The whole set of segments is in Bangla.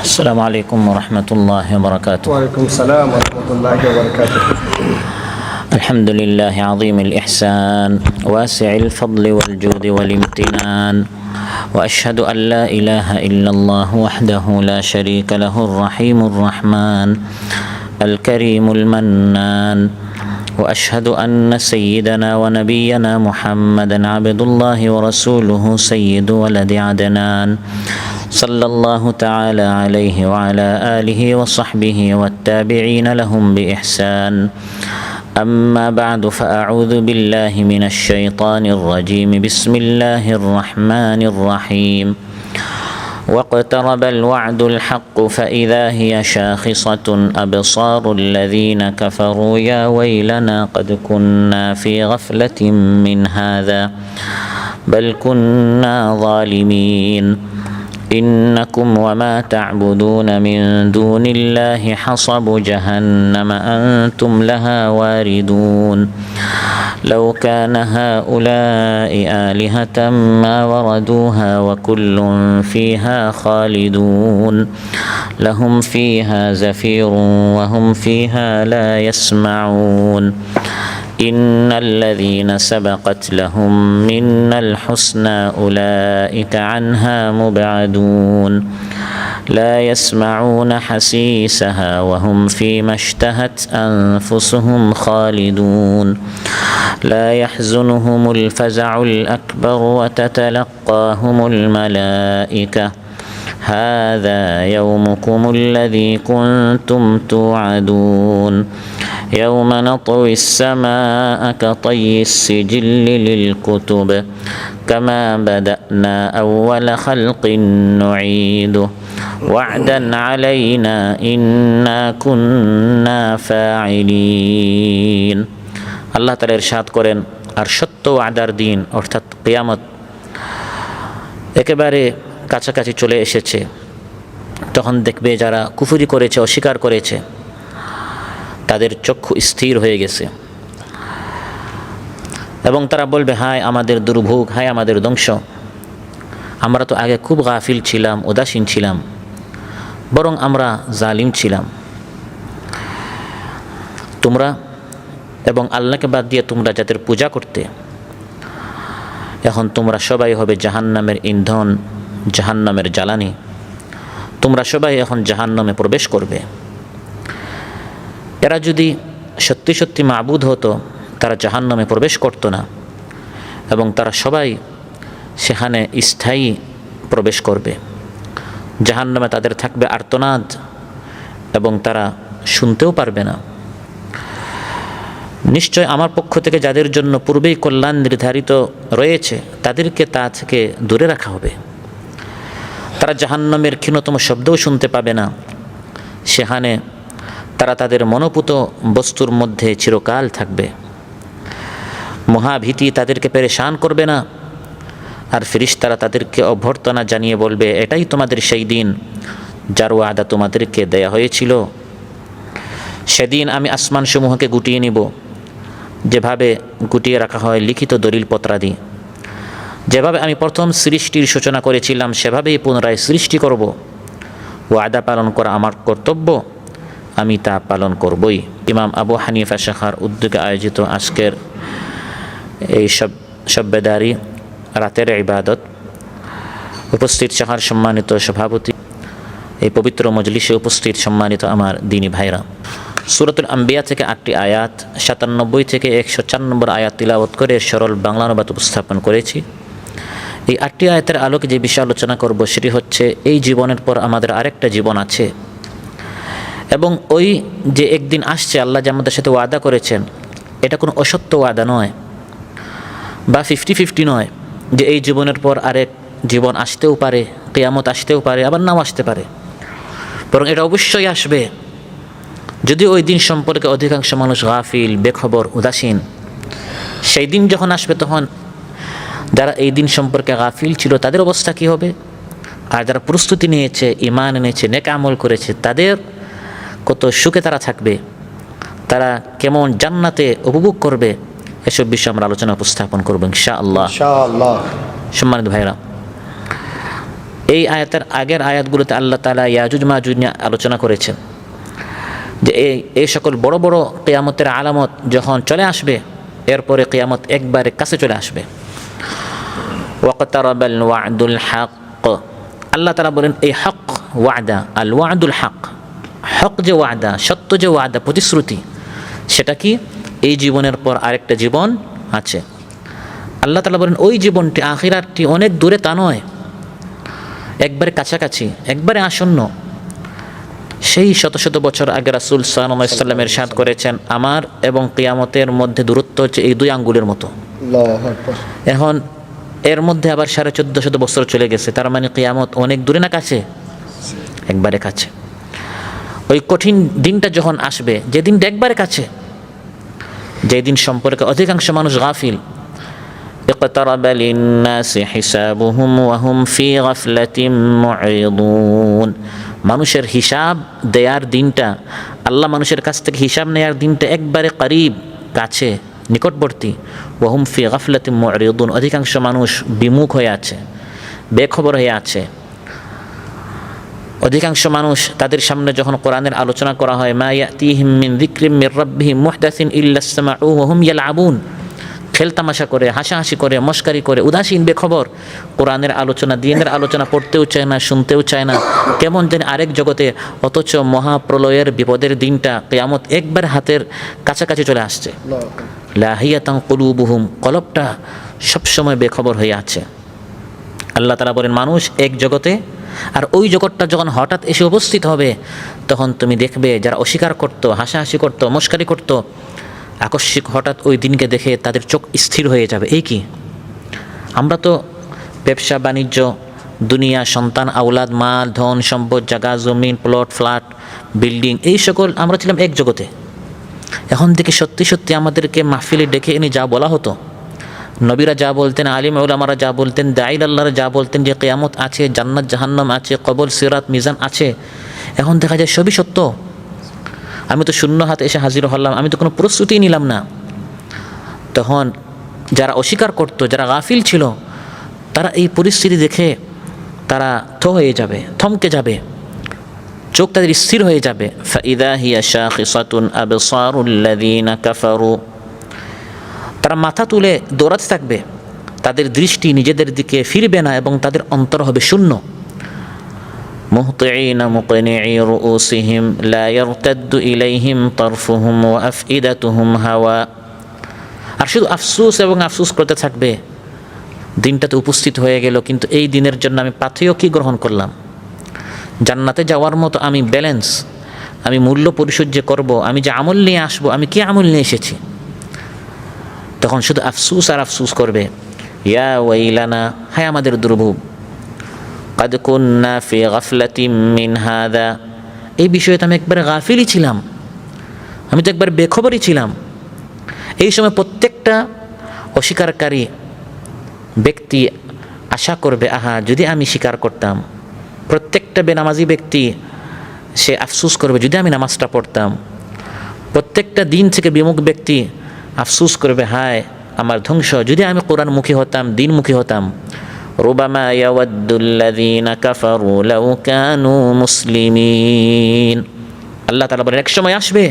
السلام عليكم ورحمة الله وبركاته. وعليكم السلام ورحمة الله وبركاته. الحمد لله عظيم الإحسان واسع الفضل والجود والامتنان، وأشهد أن لا إله إلا الله وحده لا شريك له الرحيم الرحمن الكريم المنان، وأشهد أن سيدنا ونبينا محمدا عبد الله ورسوله سيد ولد عدنان، صلى الله تعالى عليه وعلى آله وصحبه والتابعين لهم بإحسان. أما بعد، فأعوذ بالله من الشيطان الرجيم. بسم الله الرحمن الرحيم. واقترب الوعد الحق فإذا هي شاخصة أبصار الذين كفروا يا ويلنا قد كنا في غفلة من هذا بل كنا ظالمين. إنكم وما تعبدون من دون الله حصب جهنم أنتم لها واردون. لو كان هؤلاء آلهة ما وردوها وكل فيها خالدون. لهم فيها زفير وهم فيها لا يسمعون. إن الذين سبقت لهم منا الحسنى أولئك عنها مبعدون. لا يسمعون حسيسها وهم فيما اشتهت أنفسهم خالدون. لا يحزنهم الفزع الأكبر وتتلقاهم الملائكة هذا يومكم الذي كنتم توعدون. يوم نطوي السماء كطي السجل للكتب كما بدأنا أول خلق نعيده وعدا علينا إنا كنا فاعلين. আল্লাহ তাআলা ইরশাদ করেন, আর সত্য ওয়াদার দিন অর্থাৎ কিয়ামত একেবারে কাছাকাছি চলে এসেছে। তখন দেখবে যারা কুফরি করেছে, অস্বীকার করেছে, তাদের চক্ষু স্থির হয়ে গেছে এবং তারা বলবে, হায় আমাদের দুর্ভোগ, হায় আমাদের ধ্বংস। আমরা তো আগে খুব গাফিল ছিলাম, উদাসীন ছিলাম, বরং আমরা জালিম ছিলাম। তোমরা এবং আল্লাহকে বাদ দিয়ে তোমরা যাদের পূজা করতে, এখন তোমরা সবাই হবে জাহান্নামের ইন্ধন, জাহান্নামের জ্বালানি। তোমরা সবাই এখন জাহান্নামে প্রবেশ করবে। এরা যদি সত্যি সত্যি মাবুদ হতো, তারা জাহান্নামে প্রবেশ করতো না এবং তারা সবাই সেখানে স্থায়ী প্রবেশ করবে। জাহান্নামে তাদের থাকবে আর্তনাদ এবং তারা শুনতেও পারবে না। নিশ্চয় আমার পক্ষ থেকে যাদের জন্য পূর্বেই কল্যাণ নির্ধারিত রয়েছে, তাদেরকে তা থেকে দূরে রাখা হবে। তারা জাহান্নামের ক্ষীণতম শব্দও শুনতে পাবে না। সেখানে তারা তাদের মনোপুত বস্তুর মধ্যে চিরকাল থাকবে। মহাভীতি তাদেরকে পেরেশান করবে না, আর ফেরেশতারা তাদেরকে অভ্যর্থনা জানিয়ে বলবে, এটাই তোমাদের সেই দিন যার ওয়াদা তোমাদেরকে দেয়া হয়েছিল। সেদিন আমি আসমানসমূহকে গুটিয়ে নিব, যেভাবে গুটিয়ে রাখা হয় লিখিত দলিলপত্রাদি। যেভাবে আমি প্রথম সৃষ্টির সূচনা করেছিলাম, সেভাবেই পুনরায় সৃষ্টি করব। ওয়াদা পালন করা আমার কর্তব্য, আমি তা পালন করবই। ইমাম আবু হানিফা শাখার উদ্যোগে আয়োজিত আজকের এই শব্বেদারি রাতের ইবাদত, উপস্থিত শাখার সম্মানিত সভাপতি, এই পবিত্র মজলিসে উপস্থিত সম্মানিত আমার দিনী ভাইরা, সূরাতুল আম্বিয়া থেকে 8টি আয়াত, 97 থেকে 104 নম্বর আয়াত তিলাওয়াত করে সরল বাংলা অনুবাদ উপস্থাপন করেছি। এই 8টি আয়াতের আলোকে যে বিষয় আলোচনা করব সেটি হচ্ছে, এই জীবনের পর আমাদের আরেকটা জীবন আছে এবং ওই যে একদিন আসছে, আল্লাহ যে আমাদের সাথে ওয়াদা করেছেন, এটা কোনো অসত্য ওয়াদা নয় বা 50-50 নয় যে এই জীবনের পর আরেক জীবন আসতেও পারে, কিয়ামত আসতেও পারে, আবার নাও আসতে পারে, বরং এটা অবশ্যই আসবে। যদিও ওই দিন সম্পর্কে অধিকাংশ মানুষ গাফিল, বেখবর, উদাসীন। সেই দিন যখন আসবে, তখন যারা এই দিন সম্পর্কে গাফিল ছিল তাদের অবস্থা কী হবে, আর যারা প্রস্তুতি নিয়েছে, ঈমান এনেছে, নেক আমল করেছে, তাদের কত সুখে তারা থাকবে, তারা কেমন জান্নাতে উপভোগ করবে, এসব বিষয়ে আমরা আলোচনা উপস্থাপন করব ইনশাআল্লাহ। সম্মানিত ভাইরা, এই আয়াতের আগের আয়াতগুলোতে আল্লাহ তাআলা ইয়াজুজ মাজুজ নিয়ে আলোচনা করেছেন যে এই সকল বড় বড় কিয়ামতের আলামত যখন চলে আসবে, এরপরে কিয়ামত একবারে কাছে চলে আসবে। ওয়াকতারাবাল ওয়াদুল হক, আল্লাহ তাআলা বলেন এই হক ওয়াদা, আল ওয়াদুল হক, হক যে ওয়াদা, সত্য যে ওয়াদা, প্রতিশ্রুতি, সেটা কি? এই জীবনের পর আরেকটা জীবন আছে। আল্লাহ তাআলা বলেন ওই জীবনটি, আখিরাতটি অনেক দূরে তা নয়, একবারে কাছাকাছি, একবারে আসন্ন। সেই শত শত বছর আগে রাসূল সাল্লাল্লাহু আলাইহি ওয়াসাল্লাম ইরশাদ করেছেন, আমার এবং কিয়ামতের মধ্যে দূরত্ব হচ্ছে এই 2 আঙ্গুলের মতো। আল্লাহু আকবার। এখন এর মধ্যে আবার 1450 বছর চলে গেছে, তার মানে কিয়ামত অনেক দূরে না কাছে? একবারে কাছে। ওই কঠিন দিনটা যখন আসবে, যে দিনটা একবারে কাছে, যে দিন সম্পর্কে অধিকাংশ মানুষ গাফিল, ইকতারাবা লিন্নাসি হিসাবুহুম ওয়া হুম ফি গাফলাতিন মু'রিদুন, মানুষের হিসাব দেয়ার দিনটা, আল্লাহ মানুষের কাছ থেকে হিসাব নেয়ার দিনটা একবারে করিব, কাছে, নিকটবর্তী। ওয়া হুম ফি গাফলাতিন মু'রিদুন, অধিকাংশ মানুষ বিমুখ হয়ে আছে, বেখবর হয়ে আছে। অধিকাংশ মানুষ, তাদের সামনে যখন কোরআনের আলোচনা করা হয়, মা ইয়াতিহিম মিন যিকরিম মির রাব্বিহিম মুহদাসিন ইল্লা ইসতামাউ ওয়া হুম ইয়ালআবুন, খেলতামাশা করে, হাসাহাসি করে, মস্কারি করে, উদাসীন, বেখবর, কোরআনের আলোচনা, দ্বীনের আলোচনা পড়তেও চায় না, শুনতেও চায় না, কেমন যেন আরেক জগতে। অথচ মহাপ্রলয়ের বিপদের দিনটা, কিয়ামত একবার হাতের কাছাকাছি চলে আসছে। লাহিয়াতান কুলুবুহুম, কলবটা সবসময় বেখবর হয়ে আছে। আল্লাহ তাআলা বলেন মানুষ এক জগতে, আর ওই জগৎটা যখন হঠাৎ এসে উপস্থিত হবে, তখন তুমি দেখবে যারা অস্বীকার করতো, হাসাহাসি করতো, মস্কারি করতো, আকস্মিক হঠাৎ ওই দিনকে দেখে তাদের চোখ স্থির হয়ে যাবে। এই কি? আমরা তো ব্যবসা বাণিজ্য, দুনিয়া, সন্তান, আওলাদ, মাল, ধন সম্পদ, জায়গা জমিন, প্লট, ফ্ল্যাট, বিল্ডিং, এই সকল আমরা ছিলাম এক জগতে। এখন থেকে সত্যি সত্যি আমাদেরকে মাহফিলে ডেকে এনে যা বলা হতো, নবীরা যা বলতেন, আলিম উলামারা যা বলতেন, দাঈল আল্লাহরা যা বলতেন যে কিয়ামত আছে, জান্নাত জাহান্নাম আছে, কবর, সিরাত, মিজান আছে, এখন দেখা যায় সবই সত্য। আমি তো শূন্য হাতে এসে হাজির হলাম, আমি তো কোনো প্রস্তুতিই নিলাম না। তখন যারা অস্বীকার করতো, যারা গাফিল ছিল, তারা এই পরিস্থিতি দেখে তারা হয়ে যাবে, থমকে যাবে, চোখ তাদের স্থির হয়ে যাবে। ফাইদা হিয়া শাখিসাতুন আবসারুল লাযিনা কাফারু, তারা মাথা তুলে দৌড়াতে থাকবে, তাদের দৃষ্টি নিজেদের দিকে ফিরবে না এবং তাদের অন্তর হবে শূন্য। মুহতিঈনা মুকনিঈ রুউসিহিম লা ইয়ারতাদ্দু ইলাইহিম তারফুহুম ওয়া আফইদাতুহুম হাওয়া, আর শুধু আফসোস এবং আফসোস করতে থাকবে, দিনটাতে উপস্থিত হয়ে গেল, কিন্তু এই দিনের জন্য আমি পাথেয় কি গ্রহণ করলাম? জান্নাতে যাওয়ার মতো আমি ব্যালেন্স, আমি মূল্য পরিশোধ যে করব, আমি যে আমল নিয়ে আসবো, আমি কি আমল নিয়ে এসেছি? তখন শুধু আফসুস আর আফসুস করবে, ইয়া ওয়াইলানা, হায় আমাদের দুর্ভোগ, কাদ কুন্না ফি গাফলাতিম মিন হাদা, এই বিষয়ে তো আমি একবার গাফিলই ছিলাম, আমি তো একবার বেখবরই ছিলাম। এই সময় প্রত্যেকটা অস্বীকারী ব্যক্তি আশা করবে, আহা যদি আমি স্বীকার করতাম। প্রত্যেকটা বেনামাজি ব্যক্তি সে আফসুস করবে, যদি আমি নামাজটা পড়তাম। প্রত্যেকটা দিন থেকে বিমুখ ব্যক্তি আফসুস করবে, হায় আমার ধ্বংস, যদি আমি কোরআনমুখী হতাম, দিনমুখী হতাম। রুবামা ইয়াওয়াদ্দুল্লাযীনা কাফারু লাউ কানু মুসলিমিন, আল্লাহ তাআলা বলেন এক সময় আসবে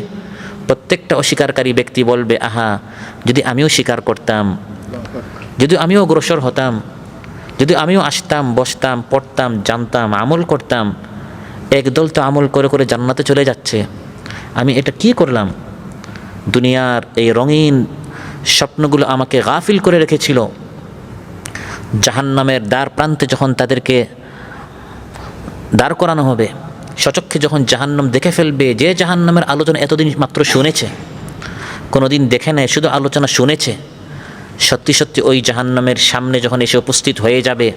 প্রত্যেকটা অস্বীকারী ব্যক্তি বলবে, আহা যদি আমিও স্বীকার করতাম, যদি আমিও অগ্রসর হতাম, যদি আমিও আসতাম, বসতাম, পড়তাম, জানতাম, আমল করতাম। একদল তো আমল করে করে জান্নাতে চলে যাচ্ছে, আমি এটা কি করলাম? দুনিয়ার এই রঙিন স্বপ্নগুলো আমাকে গাফিল করে রেখেছিল। জাহান্নামের দ্বার প্রান্তে যখন তাদেরকে দাঁড় করানো হবে, সচক্ষে যখন জাহান্নাম দেখে ফেলবে, যে জাহান্নামের আলোচনা এতদিন মাত্র শুনেছে, কোনোদিন দেখে নেয়, শুধু আলোচনা শুনেছে, সত্যি সত্যি ওই জাহান্নামের সামনে যখন এসে উপস্থিত হয়ে যাবে,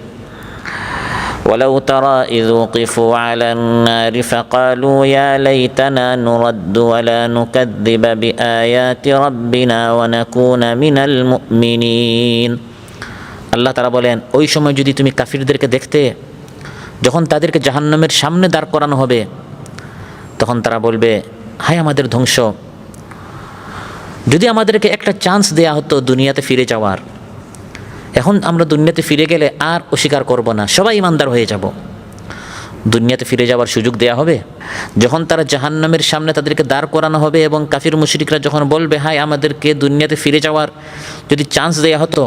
ওয়ালাউ তারা ইয ওয়িফু আলান নারি ফাকালু ইয়া লাইতানা নুরাদ্দু ওয়া লা নুকাযযিবা বিআয়াতি রাব্বিনা ওয়া নাকুনা মিনাল মুমিনিন। আল্লাহ তাআলা বলেন ওই সময় যদি তুমি কাফিরদেরকে দেখতে, যখন তাদেরকে জাহান্নামের সামনে দাঁড় করানো হবে, তখন তারা বলবে, হায় আমাদের ধ্বংস, যদি আমাদেরকে একটা চান্স দেয়া হতো দুনিয়াতে ফিরে যাওয়ার, এখন আমরা দুনিয়াতে ফিরে গেলে আর অস্বীকার করব না, সবাই ইমানদার হয়ে যাব। দুনিয়াতে ফিরে যাওয়ার সুযোগ দেয়া হবে। যখন তারা জাহান্নামের সামনে তাদেরকে দাঁড় করানো হবে এবং কাফির মুশরিকরা যখন বলবে, হায় আমাদেরকে দুনিয়াতে ফিরে যাওয়ার যদি চান্স দেয়া হতো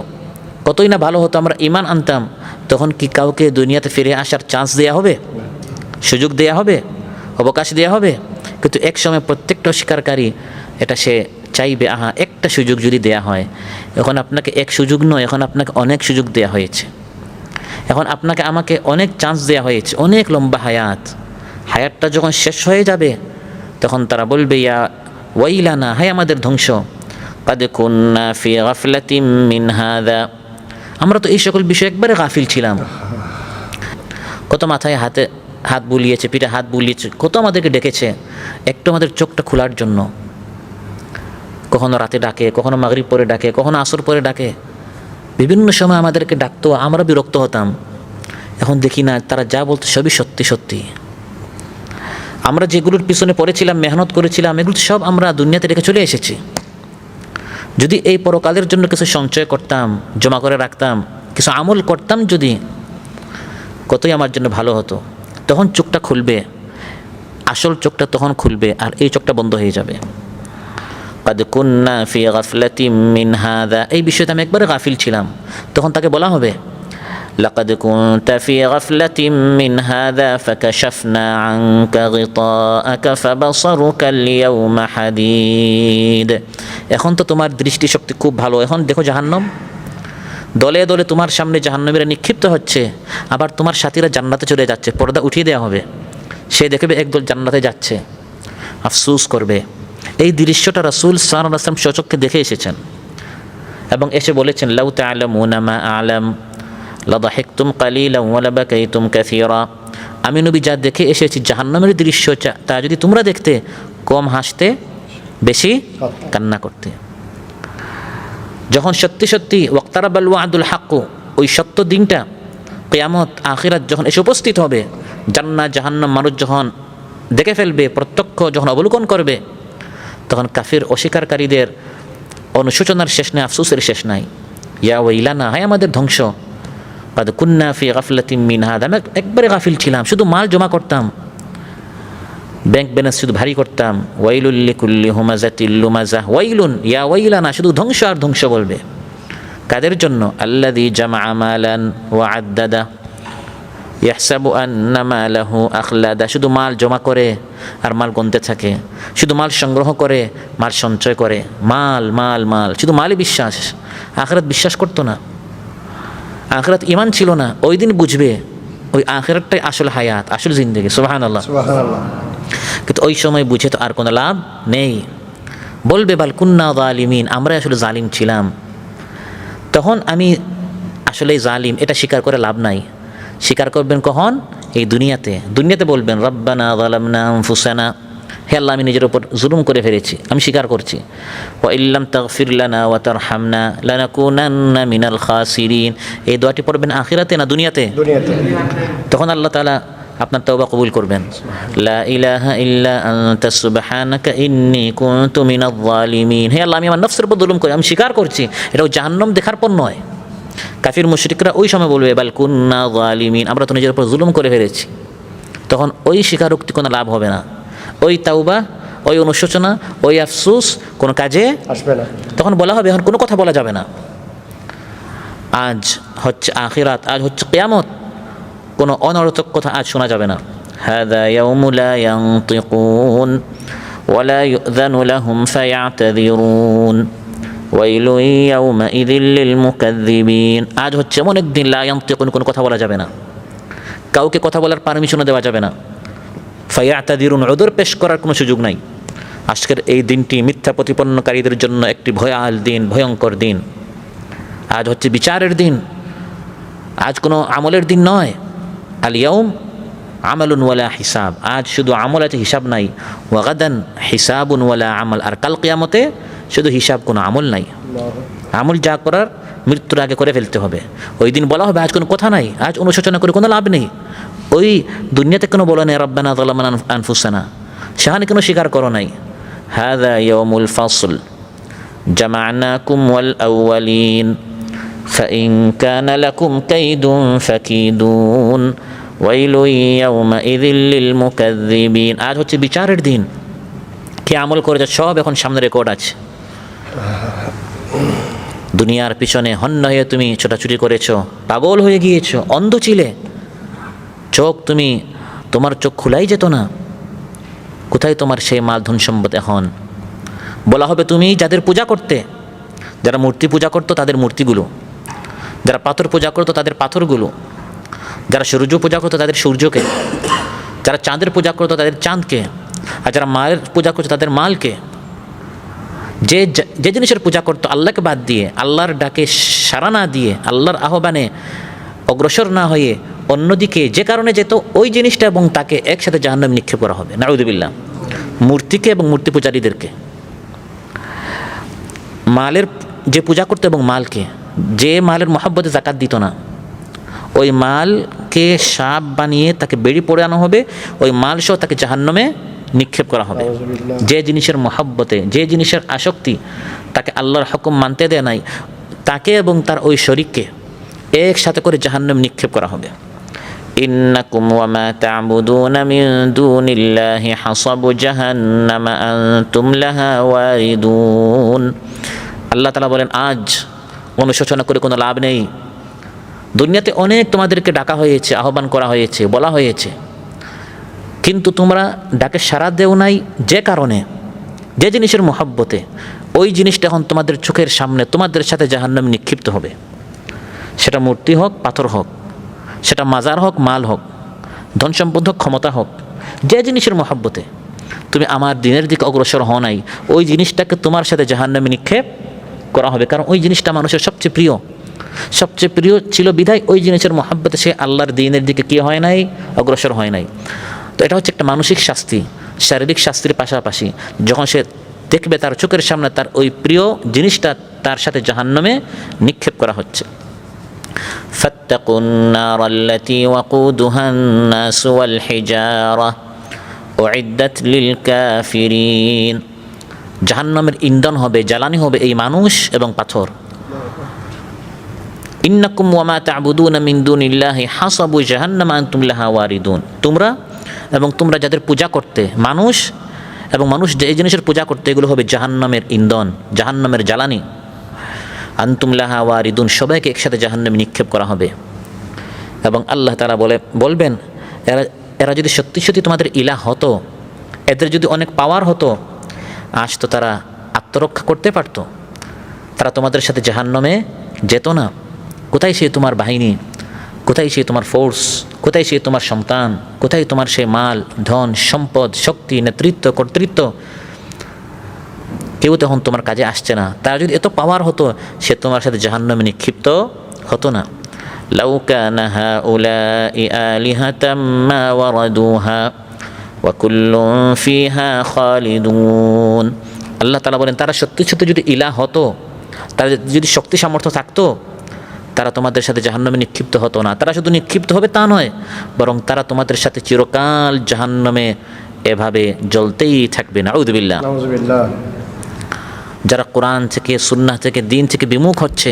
কতই না ভালো হতো, আমরা ঈমান আনতাম, তখন কি কাউকে দুনিয়াতে ফিরে আসার চান্স দেয়া হবে? সুযোগ দেয়া হবে? অবকাশ দেয়া হবে? কিন্তু এক সময় প্রত্যেকটা অস্বীকারী এটা সে চাইবে, আহা একটা সুযোগ যদি দেয়া হয়। এখন আপনাকে এক সুযোগ নয়, এখন আপনাকে অনেক সুযোগ দেয়া হয়েছে। এখন আপনাকে আমাকে অনেক চান্স দেওয়া হয়েছে, অনেক লম্বা হায়াতটা যখন শেষ হয়ে যাবে তখন তারা বলবে, ইয়া ওয়াইলানা, হায় আমাদের ধ্বংস, কাদ কুন্না ফি গাফলাতিম মিন হাযা, আমরা তো এই সকল বিষয়ে একবারে গাফিল ছিলাম। কত মাথায় হাত বুলিয়েছে, পিঠে হাত বুলিয়েছে, কত আমাদেরকে ডেকেছে একটু আমাদের চোখটা খোলার জন্য। কখনো রাতে ডাকে, কখনো মাগরিব পরে ডাকে, কখনো আসর পরে ডাকে, বিভিন্ন সময় আমাদেরকে ডাকতো, আমরা বিরক্ত হতাম। এখন দেখি না তারা যা বলতো সবই সত্যি সত্যি। আমরা যেগুলোর পিছনে পড়েছিলাম, মেহনত করেছিলাম, এগুলো সব আমরা দুনিয়াতে রেখে চলে এসেছি। যদি এই পরকালের জন্য কিছু সঞ্চয় করতাম, জমা করে রাখতাম, কিছু আমল করতাম, যদি কতই আমার জন্য ভালো হতো। তখন চোখটা খুলবে, আসল চোখটা তখন খুলবে, আর এই চোখটা বন্ধ হয়ে যাবে। কাদ কুন্না ফি গাফলাতিম মিন হাযা, এই বিষয়তে আমি একবারে গাফিল ছিলাম। তখন তাকে বলা হবে, লাকাদ কুনতা ফি গাফলাতিম মিন হাযা ফাকাশাফনা আনকা গিতাআকা ফাবাসারুকা আল-ইয়াওমা হাদীদ। এখন তো তোমার দৃষ্টিশক্তি খুব ভালো, এখন দেখো জাহান্নাম, দলে দলে তোমার সামনে জাহান্নামীরা নিক্ষিপ্ত হচ্ছে, আবার তোমার সাথীরা জান্নাতে চলে যাচ্ছে, পর্দা উঠিয়ে দেওয়া হবে। সে দেখবে একদল জান্নাতে যাচ্ছে, আফসোস করবে। এই দৃশ্যটা রাসূল সাল্লাল্লাহু আলাইহি ওয়াসাল্লাম স্বচক্ষে দেখে এসেছেন এবং এসে বলেছেন, লাউ তা'লামুনা মা আ'লাম লাদাহিকতুম কালিলান ওয়া লাবাকাইতুম কাসীরা। আমি নবী যা দেখে এসেছি জাহান্নামের দৃশ্য, তা যদি তোমরা দেখতে, কম হাসতে, বেশি কান্না করতে। যখন সত্যি সত্যি ওয়াক্তারাবাল ওয়াদুল হাক্কু, ওই সত্য দিনটা কিয়ামত আখিরাত যখন এসে উপস্থিত হবে, জান্নাত জাহান্নাম মানুষ যখন দেখে ফেলবে, প্রত্যক্ষ যখন অবলোকন করবে, তখন কাফির অস্বীকারীদের অনুশোচনার শেষ নাই, আফসোসের শেষ নাই। ইয়া ওয়াইলানা, হায় আমাদের ধ্বংস, কাদ কুন্না ফি গাফলাতিম মিন হাযা, আমি একবারে গাফিল ছিলাম, শুধু মাল জমা করতাম, ব্যাংক ব্যালেন্স শুধু ভারী করতাম। ওয়াইলুল লিকুল্লি হুমাযাতিল লুমাযাহ, ওয়াইলুন ইয়া ওয়াইলানা, শুধু ধ্বংস আর ধ্বংস বলবে। কাদের জন্য? আল্লাযী জামআ মালান ওয়া আদ্দাদা ইয়াহসাবু আন্না মালাহু আখলাদা, শুধু মাল জমা করে আর মাল গুনতে থাকে, শুধু মাল সংগ্রহ করে, মাল সঞ্চয় করে, মাল মাল মাল, শুধু মালে বিশ্বাস, আখিরাত বিশ্বাস করতো না, আখিরাত ঈমান ছিল না। ওই দিন বুঝবে ওই আখিরাতটাই আসল হায়াত, আসল জিন্দেগি। সুবহানাল্লাহ, সুবহানাল্লাহ। কিন্তু ওই সময় বুঝে তো আর কোনো লাভ নেই। বলবে বাল কুন্না যালিমিন, আমরা আসলে জালিম ছিলাম। তখন আমি আসলে জালিম, এটা স্বীকার করে লাভ নাই। স্বীকার করবেন কখন? এই দুনিয়াতে বলবেন, রব্বানা যালামনা আনফুসানা, হে আল্লাহ আমি নিজের উপর জুলুম করে ফেলেছি, আমি স্বীকার করছি। ওয়া ইল্লাম তাগফির লানা ওয়া তারহামনা লানাকুনান্না মিনাল খাসিরিন, এই দোয়াটি পড়বেন আখিরাতে না দুনিয়াতে? তখন আল্লাহ তাআলা আপনার তওবা কবুল করবেন। লা ইলাহা ইল্লা আনতা সুবহানাকা ইন্নী কুনতু মিনাজ জালিমিন, হে আল্লাহ আমি আমার নফসের উপর জুলুম করি, আমি স্বীকার করছি। এটাও জাহান্নাম দেখার পর নয়। কাফির মুশরিকরা ওই সময় বলবে, বাল কুন্না যালিমিন, আমরা তো নিজের উপর জুলুম করে ফেলেছি। তখন ওই স্বীকারোক্তি কোনো লাভ হবে না, ওই তাওবা, ওই অনুশোচনা, ওই আফসোস কোনো কাজে আসবে না। তখন বলা হবে এখন কোনো কথা বলা যাবে না। আজ হচ্ছে আখিরাত, আজ হচ্ছে কিয়ামত, কোনো অনর্থক কথা আজ শোনা যাবে না। হাযা ইয়াউমু লা ইয়ানতিকুন ওয়া লা ইউযানু লাহুম ফায়াতাযিরুন ওয়াইলু ইয়াউমাইযিল লিল মুকাযযিবিন, আজ হচ্ছে এমন একদিন লা ইয়ানতিকুন, কোনো কথা বলা যাবে না, কাউকে কথা বলার পারমিশনও দেওয়া যাবে না। ফায়াতাযিরুন, উযর পেশ করার কোনো সুযোগ নাই। আজকের এই দিনটি মিথ্যা প্রতিপন্নকারীদের জন্য একটি ভয়াল দিন, ভয়ঙ্কর দিন। আজ হচ্ছে বিচারের দিন, আজ কোনো আমলের দিন নয়। আল ইয়াউম আমালুন ওয়ালা হিসাব, আজ শুধু আমল আছে, হিসাব নাই। ওয়া গাদান হিসাবুন ওয়ালা আমল, আর কাল কিয়ামতে শুধু হিসাব, কোনো আমল নাই। আমল যা করার মৃত্যুর আগে করে ফেলতে হবে। ওই দিন বলা হবে আজ কোনো কথা নাই, আজ অনুশোচনা করে কোনো লাভ নেই। ওই দুনিয়াতে কোনো বলো নেই রব্বানা যালামনা আনফুসানা, সেখানে কোনো স্বীকার করো নাই। হাযা ইয়াউমুল ফাসল জামা'নাকুম ওয়াল আউয়ালিন فإن كان لكم كيد فكيدون ويل يومئذ للمكذبين। আজ হচ্ছে বিচারের দিন। কে আমল করেছে সব এখন সামনে রেকর্ড আছে। দুনিয়ার পিছনে হন্য হয়ে তুমি ছোটাছুটি করেছো, পাগল হয়ে গিয়েছো, অন্ধ ছিলে, তোমার চোখ খোলাই যেত না। কোথায় তোমার সেই মাল ধন সম্পদ এখন? বলা হবে তুমি যাদের পূজা করতে, যারা মূর্তি পূজা করতো তাদের মূর্তিগুলো, যারা পাথর পূজা করতো তাদের পাথরগুলো, যারা সূর্য পূজা করতো তাদের সূর্যকে, যারা চাঁদের পূজা করতো তাদের চাঁদকে, আর যারা মায়ের পূজা করতো তাদের মালকে। যে জিনিসের পূজা করতো আল্লাহকে বাদ দিয়ে, আল্লাহর ডাকে সাড়া না দিয়ে, আল্লাহর আহ্বানে অগ্রসর না হয়ে অন্যদিকে যে কারণে যেত, ওই জিনিসটা এবং তাকে একসাথে জাহান্নামে নিক্ষেপ করা হবে। নাউযুবিল্লাহ। মূর্তিকে এবং মূর্তি পূজারীদেরকে, মালের যে পূজা করতো এবং মালকে, যে মালের মহব্বতে যাকাত দিত না, ওই মালকে সাপ বানিয়ে তাকে বেড়ি পড়ে আনা হবে, ওই মাল সহ তাকে জাহান্নামে নিক্ষেপ করা হবে। যে জিনিসের মহব্বতে, যে জিনিসের আসক্তি তাকে আল্লাহর হুকুম মানতে দেয় নাই, তাকে এবং তার ওই শরীককে একসাথে করে জাহান্নামে নিক্ষেপ করা হবে। ইন্নাকুম ওয়া মা তা'বুদুনা মিন দুনিল্লাহি হাসাবু জাহান্নামা আনতুম লাহা ওয়ারিদুন। আল্লাহ তাআলা বলেন, আজ অনুশোচনা করে কোনো লাভ নেই। দুনিয়াতে অনেক তোমাদেরকে ডাকা হয়েছে, আহ্বান করা হয়েছে, বলা হয়েছে, কিন্তু তোমরা ডাকে সাড়া দেও নাই। যে কারণে, যে জিনিসের মহব্বতে, ওই জিনিসটা এখন তোমাদের চোখের সামনে তোমাদের সাথে জাহান্নামে নিক্ষিপ্ত হবে। সেটা মূর্তি হোক, পাথর হোক, সেটা মাজার হোক, মাল হোক, ধন সম্পদ হোক, ক্ষমতা হোক, যে জিনিসের মহব্বতে তুমি আমার দিনের দিকে অগ্রসর হও নাই, ওই জিনিসটাকে তোমার সাথে জাহান্নামে নিক্ষেপ করা হবে। কারণ ওই জিনিসটা মানুষের সবচেয়ে প্রিয় ছিল বিধায় ওই জিনিসের মহব্বতে সে আল্লাহর দিনের দিকে কি হয় নাই, অগ্রসর হয় নাই। তো এটা হচ্ছে একটা মানসিক শাস্তি। শারীরিক শাস্তির পাশাপাশি যখন সে দেখবে তার চোখের সামনে তার ওই প্রিয় জিনিসটা তার সাথে জাহান্নামে নিক্ষেপ করা হচ্ছে। فاتقوا النار التي وقودها الناس والحجارة أعدت للكافرين। জাহান্নামের ইন্ধন হবে, জ্বালানি হবে এই মানুষ এবং পাথর। ইন্নাকুম ওয়া মা তা'বুদুনা মিন দুনিল্লাহি হাসাবু জাহান্নামা আনতুম লাহা ওয়ারিদুন। তোমরা যাদের পূজা করতে, মানুষ যে এই জিনিসের পূজা করতে, এগুলো হবে জাহান্নামের ইন্ধন, জাহান্নামের জ্বালানি। আনতুম লাহা ওয়ারিদুন, সবাইকে একসাথে জাহান্নামে নিক্ষেপ করা হবে। এবং আল্লাহ তাআলা বলবেন, এরা যদি সত্যি সত্যি তোমাদের ইলাহ হতো, এদের যদি অনেক পাওয়ার হতো, আজ তো তারা আত্মরক্ষা করতে পারত, তারা তোমাদের সাথে জাহান্নামে যেত না। কোথায় সে তোমার বাহিনী, কোথায় সে তোমার ফোর্স, কোথায় সে তোমার সন্তান, কোথায় তোমার সে মাল, ধন, সম্পদ, শক্তি, নেতৃত্ব, কর্তৃত্ব? কেউ তখন তোমার কাজে আসছে না। তার যদি এত পাওয়ার হতো, সে তোমার সাথে জাহান্নামে নিক্ষিপ্ত হতো না। লাউ কানা হাউলাই আলিহাতাম মা ওয়ারাদুহা ওয়া কুল্লুন ফিহা খালিদুন। আল্লাহ তাআলা বলেন, তারা সত্যি সত্যি যদি ইলাহ হতো, তারা যদি শক্তি সামর্থ্য থাকতো, তারা তোমাদের সাথে জাহান্নামে নিক্ষিপ্ত হতো না। তারা শুধু নিক্ষিপ্ত হবে তা নয়, বরং তারা তোমাদের সাথে চিরকাল জাহান্নামে এভাবে জ্বলতেই থাকবে। নাউযুবিল্লাহ। যারা কোরআন থেকে, সুন্নাহ থেকে, দিন থেকে বিমুখ হচ্ছে,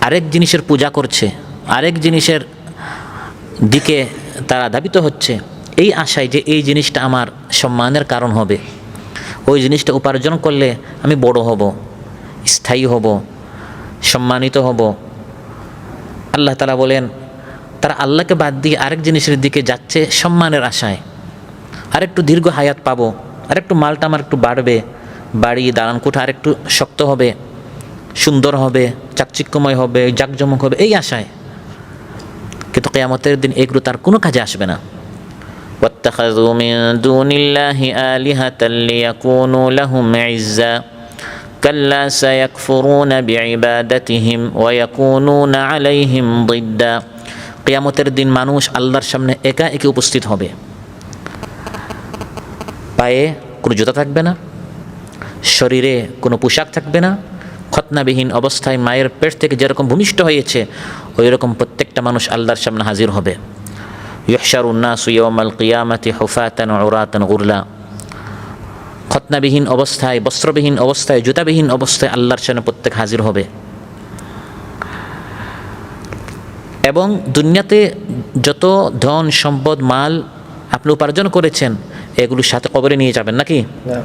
আরেক জিনিসের পূজা করছে, আরেক জিনিসের দিকে তারা ধাবিত হচ্ছে, এই আশায় যে এই জিনিসটা আমার সম্মানের কারণ হবে, ওই জিনিসটা উপার্জন করলে আমি বড় হব, স্থায়ী হব, সম্মানিত হব। আল্লাহ তাআলা বলেন, তারা আল্লাহকে বাদ দিয়ে আরেক জিনিসের দিকে যাচ্ছে সম্মানের আশায়। আরেকটু দীর্ঘ হায়াত পাবো, আরেকটু মালটা আমার একটু বাড়বে, বাড়ি দালান কোঠা আরেকটু শক্ত হবে, সুন্দর হবে, চাকচিক্যময় হবে, জাকজমক হবে, এই আশায়। কিন্তু কিয়ামতের দিন এগুলো তার কোনো কাজে আসবে না। ওয়াত্তাখাযু মিন দুনিল্লাহি আলিহাতাল লিয়াকুনু লাহুম ইজ্জা কাল্লা সায়াকফুরুনা বিইবাদাতিহিম ওয়া ইয়াকুনুনা আলাইহিম দিদ্দা। কিয়ামতের দিন মানুষ আল্লাহর সামনে একা একা উপস্থিত হবে। পায়ে কোনো জুতা থাকবে না, শরীরে কোনো পোশাক থাকবে না, খতনাবিহীন অবস্থায় মায়ের পেট থেকে যেরকম ভূমিষ্ঠ হয়েছে, ওই রকম প্রত্যেকটা মানুষ আল্লাহর সামনে হাজির হবে। ইউহশারুন নাসু ইয়াওমাল কিয়ামাতি হুফাতান উরাতান গুরলা। খতনাবিহীন অবস্থায়, বস্ত্রবিহীন অবস্থায়, জুতাবিহীন অবস্থায় আল্লাহর সামনে প্রত্যেক হাজির হবে। এবং দুনিয়াতে যত ধন সম্পদ মাল আপনি উপার্জন করেছেন এগুলোর সাথে কবরে নিয়ে যাবেন নাকি? না।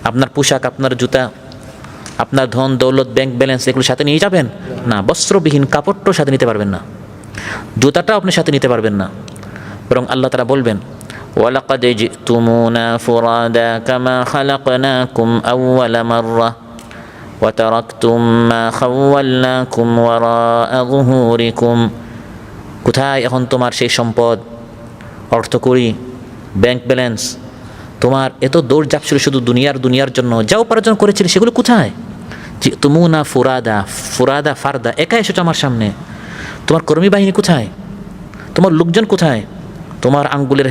আপনার পোশাক, আপনার জুতা, আপনার ধন দৌলত, ব্যাংক ব্যালেন্স এগুলোর সাথে নিয়ে যাবেন না। বস্ত্রবিহীন কাপড়টাও সাথে নিতে পারবেন না, জুতাটাও আপনি সাথে নিতে পারবেন না। বরং আল্লাহ তাআলা বলবেন ওয়ালাকাদ জিতুমুনা ফুরাদা কামা খালাকনাকুম আউওয়ালা মাররা ওয়া তারাকতুম মা খাওয়ালনাকুম ওয়ারাআ যুহুরিকুম। কোথায় এখন তোমার সেই সম্পদ, অর্থকড়ি, ব্যাংক ব্যালেন্স? তোমার এত দৌড়ঝাঁপ ছিল শুধু দুনিয়ার জন্য, যা উপার্জন করেছিলে সেগুলো কোথায়? জিতুমুনা ফুরাদা, ফুরাদা ফারদা, একা এসেছো আমার সামনে। তোমার কর্মী বাহিনী কোথায়? তোমার লোকজন কোথায়? তোমার আঙ্গুলের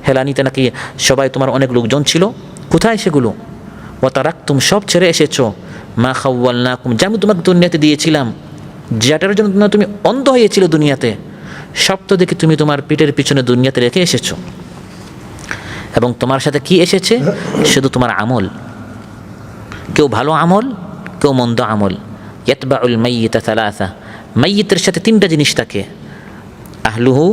হেলানিতে নাকি সবাই তোমার অনেক লোকজন ছিল, কোথায় সেগুলো? ওয়া তারাকতুম, সব ছেড়ে এসেছো মা খাওয়ালনাকুম, যা আমি তোমাকে দুনিয়াতে দিয়েছিলাম, যেটার জন্য তুমি অন্ধ হয়েছিল দুনিয়াতে, সব তো দেখি তুমি তোমার পিঠের পিছনে দুনিয়াতে রেখে এসেছো। এবং তোমার সাথে কি এসেছে? শুধু তোমার আমল, কেউ ভালো আমল, কেউ মন্দ আমল। ইয়াতবাউল মাইয়িতা সালাসা, মাইয়িতের সাথে তিনটা জিনিস থাকে, আহলুহু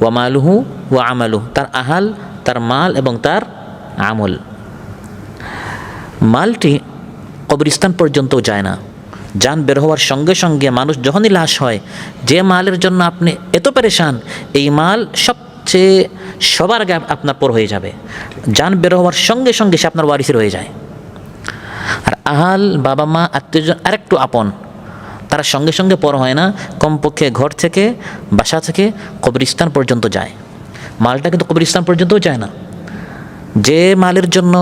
ওয়া মালুহু ওয়া আমালুহু, তার আহাল, তার মাল এবং তার আমল। মালটি কবরস্থান পর্যন্ত যায় না, জান বের হওয়ার সঙ্গে সঙ্গে মানুষ যখনই লাশ হয়, যে মালের জন্য আপনি এত পেরেশান, এই মাল সবচেয়ে সবার আগে আপনার পর হয়ে যাবে। জান বের হওয়ার সঙ্গে সঙ্গে সে আপনার ওয়ারিসের হয়ে যায়। আর আহাল, বাবা মা, আত্মীয়জন আরেকটু আপন, তারা সঙ্গে সঙ্গে পর হয় না, কমপক্ষে ঘর থেকে, বাসা থেকে কবরস্থান পর্যন্ত যায়। মালটা কিন্তু কবরস্থান পর্যন্তও যায় না। যে মালের জন্য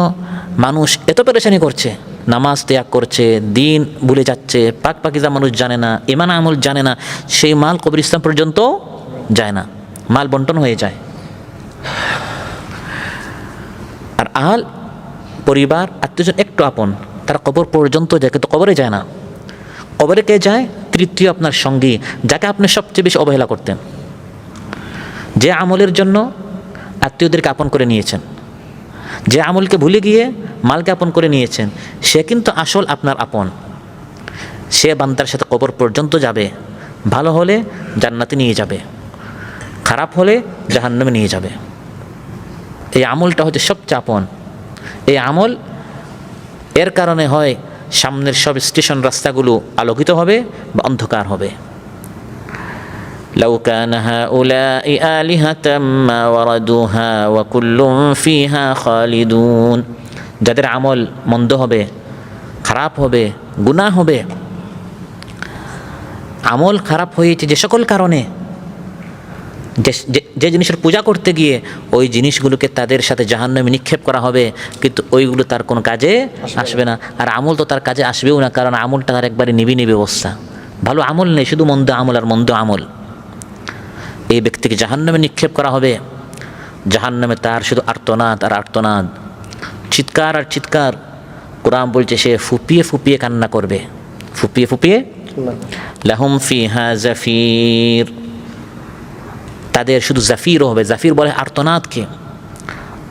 মানুষ এত পেরেশানি করছে, নামাজ ত্যাগ করছে, দিন ভুলে যাচ্ছে, পাক পাকিজা মানুষ জানে না, ইমান আমল জানে না, সেই মাল কবরস্থান পর্যন্ত যায় না, মাল বন্টন হয়ে যায়। আর আহাল, পরিবার, আত্মীয়জন একটু আপন, তারা কবর পর্যন্ত যায়, কিন্তু কবরে যায় না। কবরে কে যায়? তৃতীয় আপনার সঙ্গী, যাকে আপনি সবচেয়ে বেশি অবহেলা করতেন, যে আমলের জন্য আত্মীয়দেরকে আপন করে নিয়েছেন, যে আমলকে ভুলে গিয়ে মালকে আপন করে নিয়েছেন, সে কিন্তু আসল আপনার আপন। সে বান্দার সাথে কবর পর্যন্ত যাবে, ভালো হলে জান্নাতে নিয়ে যাবে, খারাপ হলে জাহান্নামে নিয়ে যাবে। এই আমলটা হচ্ছে সবচেয়ে আপন। এই আমল, এর কারণে হয় সামনের সব স্টেশন রাস্তাগুলো আলোকিত হবে বা অন্ধকার হবে। লাউ কানা হাউলাই আলিহাতাম মা ওয়ারাদুহা ওয়া কুল্লুম ফিহা খালিদুন। যাদের আমল মন্দ হবে, খারাপ হবে, গুনাহ হবে, আমল খারাপ হয়েছে যে সকল কারণে, যে জিনিসের পূজা করতে গিয়ে ওই জিনিসগুলোকে তাদের সাথে জাহান্নামে নিক্ষেপ করা হবে, কিন্তু ওইগুলো তার কোনো কাজে আসবে না। আর আমল তো তার কাজে আসবেও না, কারণ আমলটা তার একবারে নিবি অবস্থা, ভালো আমল নেই, শুধু মন্দ আমল আর মন্দ আমল। এই ব্যক্তিকে জাহান্নামে নিক্ষেপ করা হবে। জাহান্নামে তার শুধু আর্তনাদ আর আর্তনাদ, চিৎকার আর চিৎকার। কোরআন বলছে সে ফুপিয়ে ফুপিয়ে কান্না করবে, ফুপিয়ে ফুপিয়ে। লাহুম ফিহা জাফির, তাদের শুধু জাফির হবে। জাফির বলে আর্তনাদকে।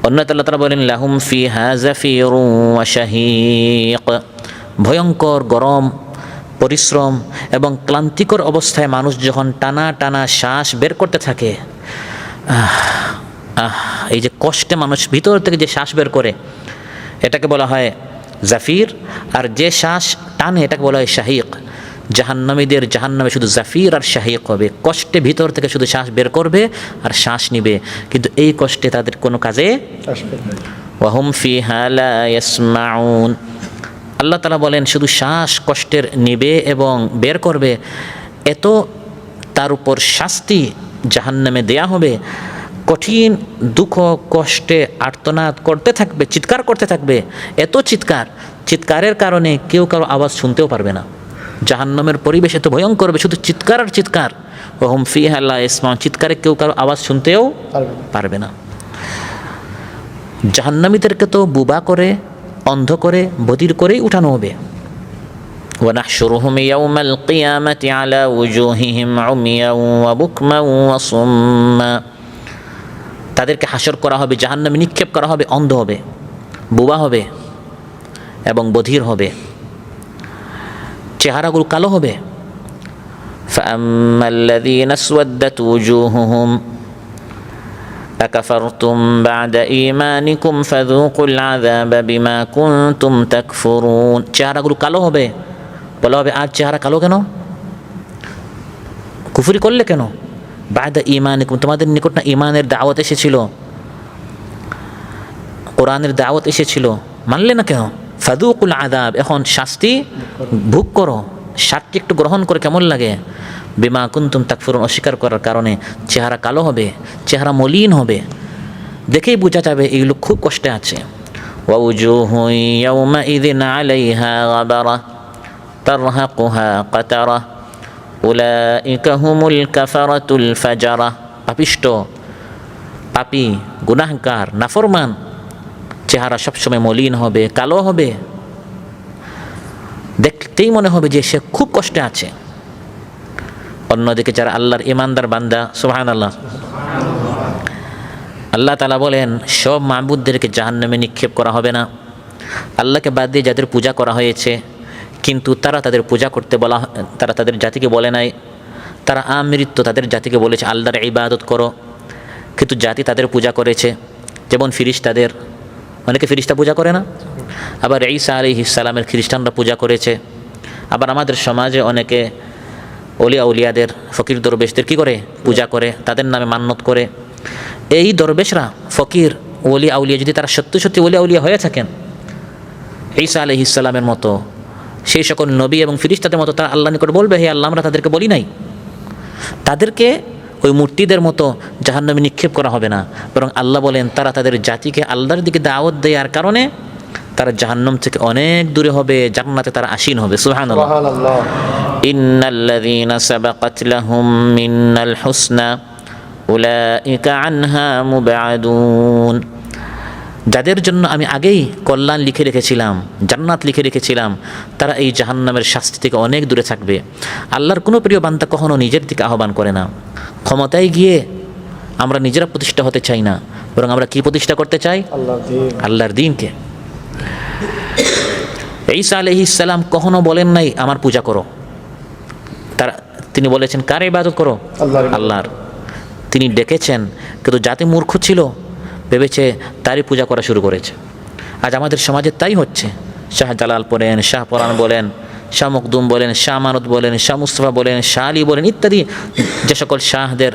অন্য আল্লাহ তাআলা বলেন লাহুম ফিহা জাফিরুন ওয়া শাহীক, ভয়ঙ্কর গরম, পরিশ্রম এবং ক্লান্তিকর অবস্থায় মানুষ যখন টানা টানা শ্বাস বের করতে থাকে, এই যে কষ্টে মানুষ ভিতর থেকে যে শ্বাস বের করে, এটাকে বলা হয় জাফির। আর যে শ্বাস টানে এটাকে বলা হয় শাহীক। জাহান্নামীদের জাহান্নামে শুধু জাফির আর শাহীক হবে, কষ্টে ভিতর থেকে শুধু শ্বাস বের করবে আর শ্বাস নিবে, কিন্তু এই কষ্টে তাদের কোনো কাজে আসবে না। ওয়াহুম ফিহা লা ইয়াসমাউন, আল্লাহ তাআলা বলেন শুধু শ্বাস কষ্টের নিবে এবং বের করবে, এত তার উপর শাস্তি জাহান্নামে দেয়া হবে, কঠিন দুঃখ কষ্টে আর্তনাদ করতে থাকবে, চিৎকার করতে থাকবে। এত চিৎকারের কারণে কেউ কারো আওয়াজ শুনতেও পারবে না। জাহান্নামের পরিবেশ এত ভয়ঙ্কর হবে, শুধু চিৎকার আর চিৎকার। ওয়াহুম ফিহা লা ইয়াসমাউন, চিৎকারে কেউ কারো আওয়াজ শুনতেও পারবে না। জাহান্নামীদেরকে তো বুবা করে, অন্ধ করে, বধির করেই উঠানো হবে। ওয়ানাহশুরুহুম ইয়াওমাল কিয়ামাতি আলা ওয়ুজুহিহিম উমিয়ান ওয়া বুকমান ওয়া সুম্মা, তাদেরকে হাসর করা হবে, জাহান্নামে নিক্ষেপ করা হবে, অন্ধ হবে, বুবা হবে এবং বধির হবে, চেহারাগুলো কালো হবে। فأما الذين اسودت وجوههم أكفرتم بعد إيمانكم فذوقوا العذاب بما كنتم تكفرون চেহারাগুলো কালো হবে, বলা হবে আজ চেহারা কালো কেন, কুফরি করলে কেন? বাদা ঈমানিকুম, তোমাদের নিকট না ঈমানের দাওয়াত এসেছিল, কোরআনের দাওয়াত এসেছিল, মানলে না কেন? ফাযুকুল আযাব, এখন শাস্তি ভোগ করো, শাস্তি একটু গ্রহণ করে কেমন লাগে? বিমা কুনতুম তাকফুরুন, অস্বীকার করার কারণে চেহারা কালো হবে, চেহারা মলিন হবে, দেখেই বোঝা যাবে এই লোক খুব কষ্টে আছে। ওয়াউজুহু ইয়াওমাইযিন আলাইহা গাবারা তারহাকুহা কাতারা উলাইকা হুমুল কাফারাতুল ফাজারা, পাপিষ্ট, পাপী, গুনাহগার, নাফরমান, চেহারা সবসময় মলিন হবে, কালো হবে, দেখতেই মনে হবে যে সে খুব কষ্টে আছে। অন্যদিকে যারা আল্লাহর ইমানদার বান্দা, সুবহানাল্লাহ, আল্লাহ তাআলা বলেন সব মাবুদদেরকে জাহান্নামে নিক্ষেপ করা হবে না। আল্লাহকে বাদ দিয়ে যাদের পূজা করা হয়েছে, কিন্তু তারা তাদের পূজা করতে বলা, তারা তাদের জাতিকে বলে নাই, তারা আমৃত্যু তাদের জাতিকে বলেছে আল্লাহর ইবাদত করো, কিন্তু জাতি তাদের পূজা করেছে। যেমন ফিরিস্তাদের, অনেকে ফিরিস্তা পূজা করে না, আবার ঈসা আলাইহিস সালামের খ্রিস্টানরা পূজা করেছে, আবার আমাদের সমাজে অনেকে ওলিয়া উলিয়াদের, ফকির দরবেশদের কী করে পূজা করে, তাদের নামে মান্যত করে। এই দরবেশরা, ফকির, ওলিয়া উলিয়া যদি তারা সত্যি সত্যি ওলিয়া উলিয়া হয়ে থাকেন ঈসা আলাইহিস সালামের মতো, সেই সকল নবী এবং ফিরিস্তাদের মতো, তারা আল্লাহর নিকট বলবে হে আল্লাহ আমরা তাদেরকে বলি নাই, তাদেরকে ওই মূর্তিদের মতো জাহান্নামে নিক্ষেপ করা হবে না, বরং আল্লাহ বলেন তারা তাদের জাতিকে আল্লাহর দিকে দাওয়াত দেওয়ার কারণে তারা জাহান্নাম থেকে অনেক দূরে হবে, জান্নাতে তারা আসীন হবে। সুবহানাল্লাহ। ইন্নাল্লাযীনা সাবাকাত লাহুম মিনাল হুসনা উলাইকা আনহা মুবআদুন, যাদের জন্য আমি আগেই কল্যাণ লিখে রেখেছিলাম, জান্নাত লিখে রেখেছিলাম, তারা এই জাহান্নামের শাস্তি থেকে অনেক দূরে থাকবে। আল্লাহর কোনো প্রিয় বান্দা কখনো নিজের দিকে আহ্বান করে না। ক্ষমতায় গিয়ে আমরা নিজেরা প্রতিষ্ঠা হতে চাই না, বরং আমরা কি প্রতিষ্ঠা করতে চাই? আল্লাহর দ্বীনকে। ঈসা আলাইহিস সালাম কখনো বলেন নাই আমার পূজা করো, তিনি বলেছেন কার ইবাদত করো? আল্লাহর। তিনি ডেকেছেন, কিন্তু জাতি মূর্খ ছিল, ভেবেছে তারই পূজা করা শুরু করেছে। আজ আমাদের সমাজে তাই হচ্ছে। শাহ জালাল বলেন, শাহ পরাণ বলেন, শাহ মখদুম বলেন, শাহ আমানত বলেন, শাহ মুস্তফা বলেন, শাহ আলী বলেন, ইত্যাদি যে সকল শাহদের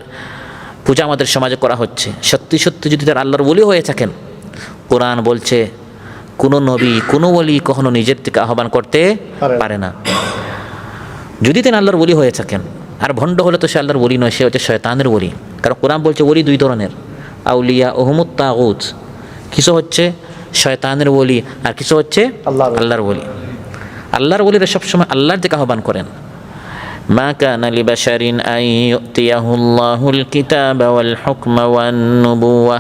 পূজা আমাদের সমাজে করা হচ্ছে, সত্যি সত্যি যদি তার আল্লাহর ওলি হয়ে থাকেন, কোরআন বলছে কোনো নবী, কোনো ওলি কখনো নিজের থেকে আহ্বান করতে পারে না। যদি তিনি আল্লাহর ওলি হয়ে থাকেন, আর ভণ্ড হলে তো সে আল্লাহর ওলি নয়, সে হচ্ছে শয়তানের ওলি। কারণ কোরআন বলছে ওলি দুই ধরনের, আউলিয়া ওহমুত তাগুত, কিছু হচ্ছে শয়তানের ওলি আর কিছু হচ্ছে আল্লাহর ওলি। আল্লাহর ওলিরা সবসময় আল্লাহর দিকে আহ্বান করেন। মা কানা লিবাশারিন আন ইউতিয়াহুল্লাহুল কিতাবা ওয়াল হুকমা ওয়ান নুবুওয়া,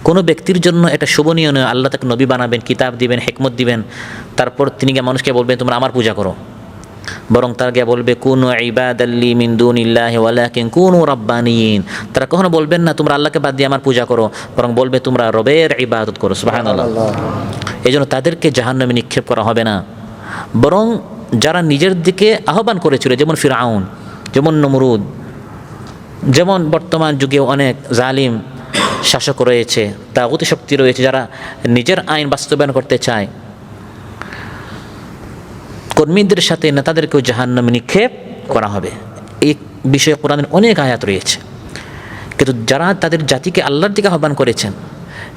কোনো ব্যক্তির জন্য এটা শোভনীয় নয় আল্লাহ তাকে নবী বানাবেন, কিতাব দিবেন, হিকমত দিবেন, তারপর তিনি গিয়ে মানুষকে বলবেন তোমরা আমার পূজা করো, বরং তারা গিয়ে বলবে কুনু ইবাদাল্লি মিন দুনিল্লাহি ওয়ালাকিন কুনু রাব্বানিয়িন, তারা কখনো বলবেন না তোমরা আল্লাহকে বাদ দিয়ে আমার পূজা করো, বরং বলবে তোমরা রবের ইবাদত করো। সুবহানাল্লাহ। এই জন্য তাদেরকে জাহান্নামে নিক্ষেপ করা হবে না, বরং যারা নিজের দিকে আহ্বান করেছিল, যেমন ফিরআউন, যেমন নমরুদ, যেমন বর্তমান যুগে অনেক জালিম শাসক রয়েছে, তাগুতি শক্তি রয়েছে, যারা নিজের আইন বাস্তবায়ন করতে চায়, কর্মীদের সাথে নেতাদেরকেও জাহান্নামে নিক্ষেপ করা হবে। এই বিষয়ে কোরআনের অনেক আয়াত রয়েছে। কিন্তু যারা তাদের জাতিকে আল্লাহর দিকে আহ্বান করেছেন,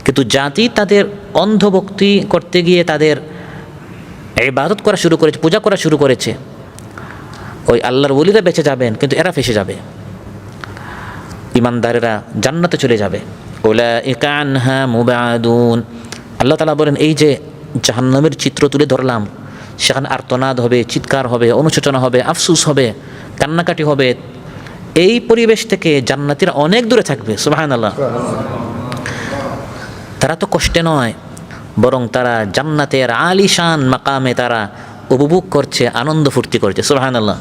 কিন্তু জাতি তাদের অন্ধভক্তি করতে গিয়ে তাদের ইবাদত করা শুরু করেছে, পূজা করা শুরু করেছে, ওই আল্লাহর ওলিরা বেঁচে যাবেন, কিন্তু এরা ফেসে যাবে। ইমানদারেরা জান্নাতে চলে যাবে। উলাইকা আনহা মুবআদুন, আল্লাহ তাআলা বলেন এই যে জাহান্নামের চিত্র তুলে ধরলাম, সেখানে আর্তনাদ হবে, চিৎকার হবে, অনুশোচনা হবে, আফসুস হবে, কান্নাকাটি হবে, এই পরিবেশ থেকে জান্নাতীরা অনেক দূরে থাকবে। সুবহানাল্লাহ। তারা তো কষ্টে নয়, বরং তারা জান্নাতের আলিশান মাকামে তারা উপভোগ করছে, আনন্দ ফুর্তি করছে। সুবহানাল্লাহ।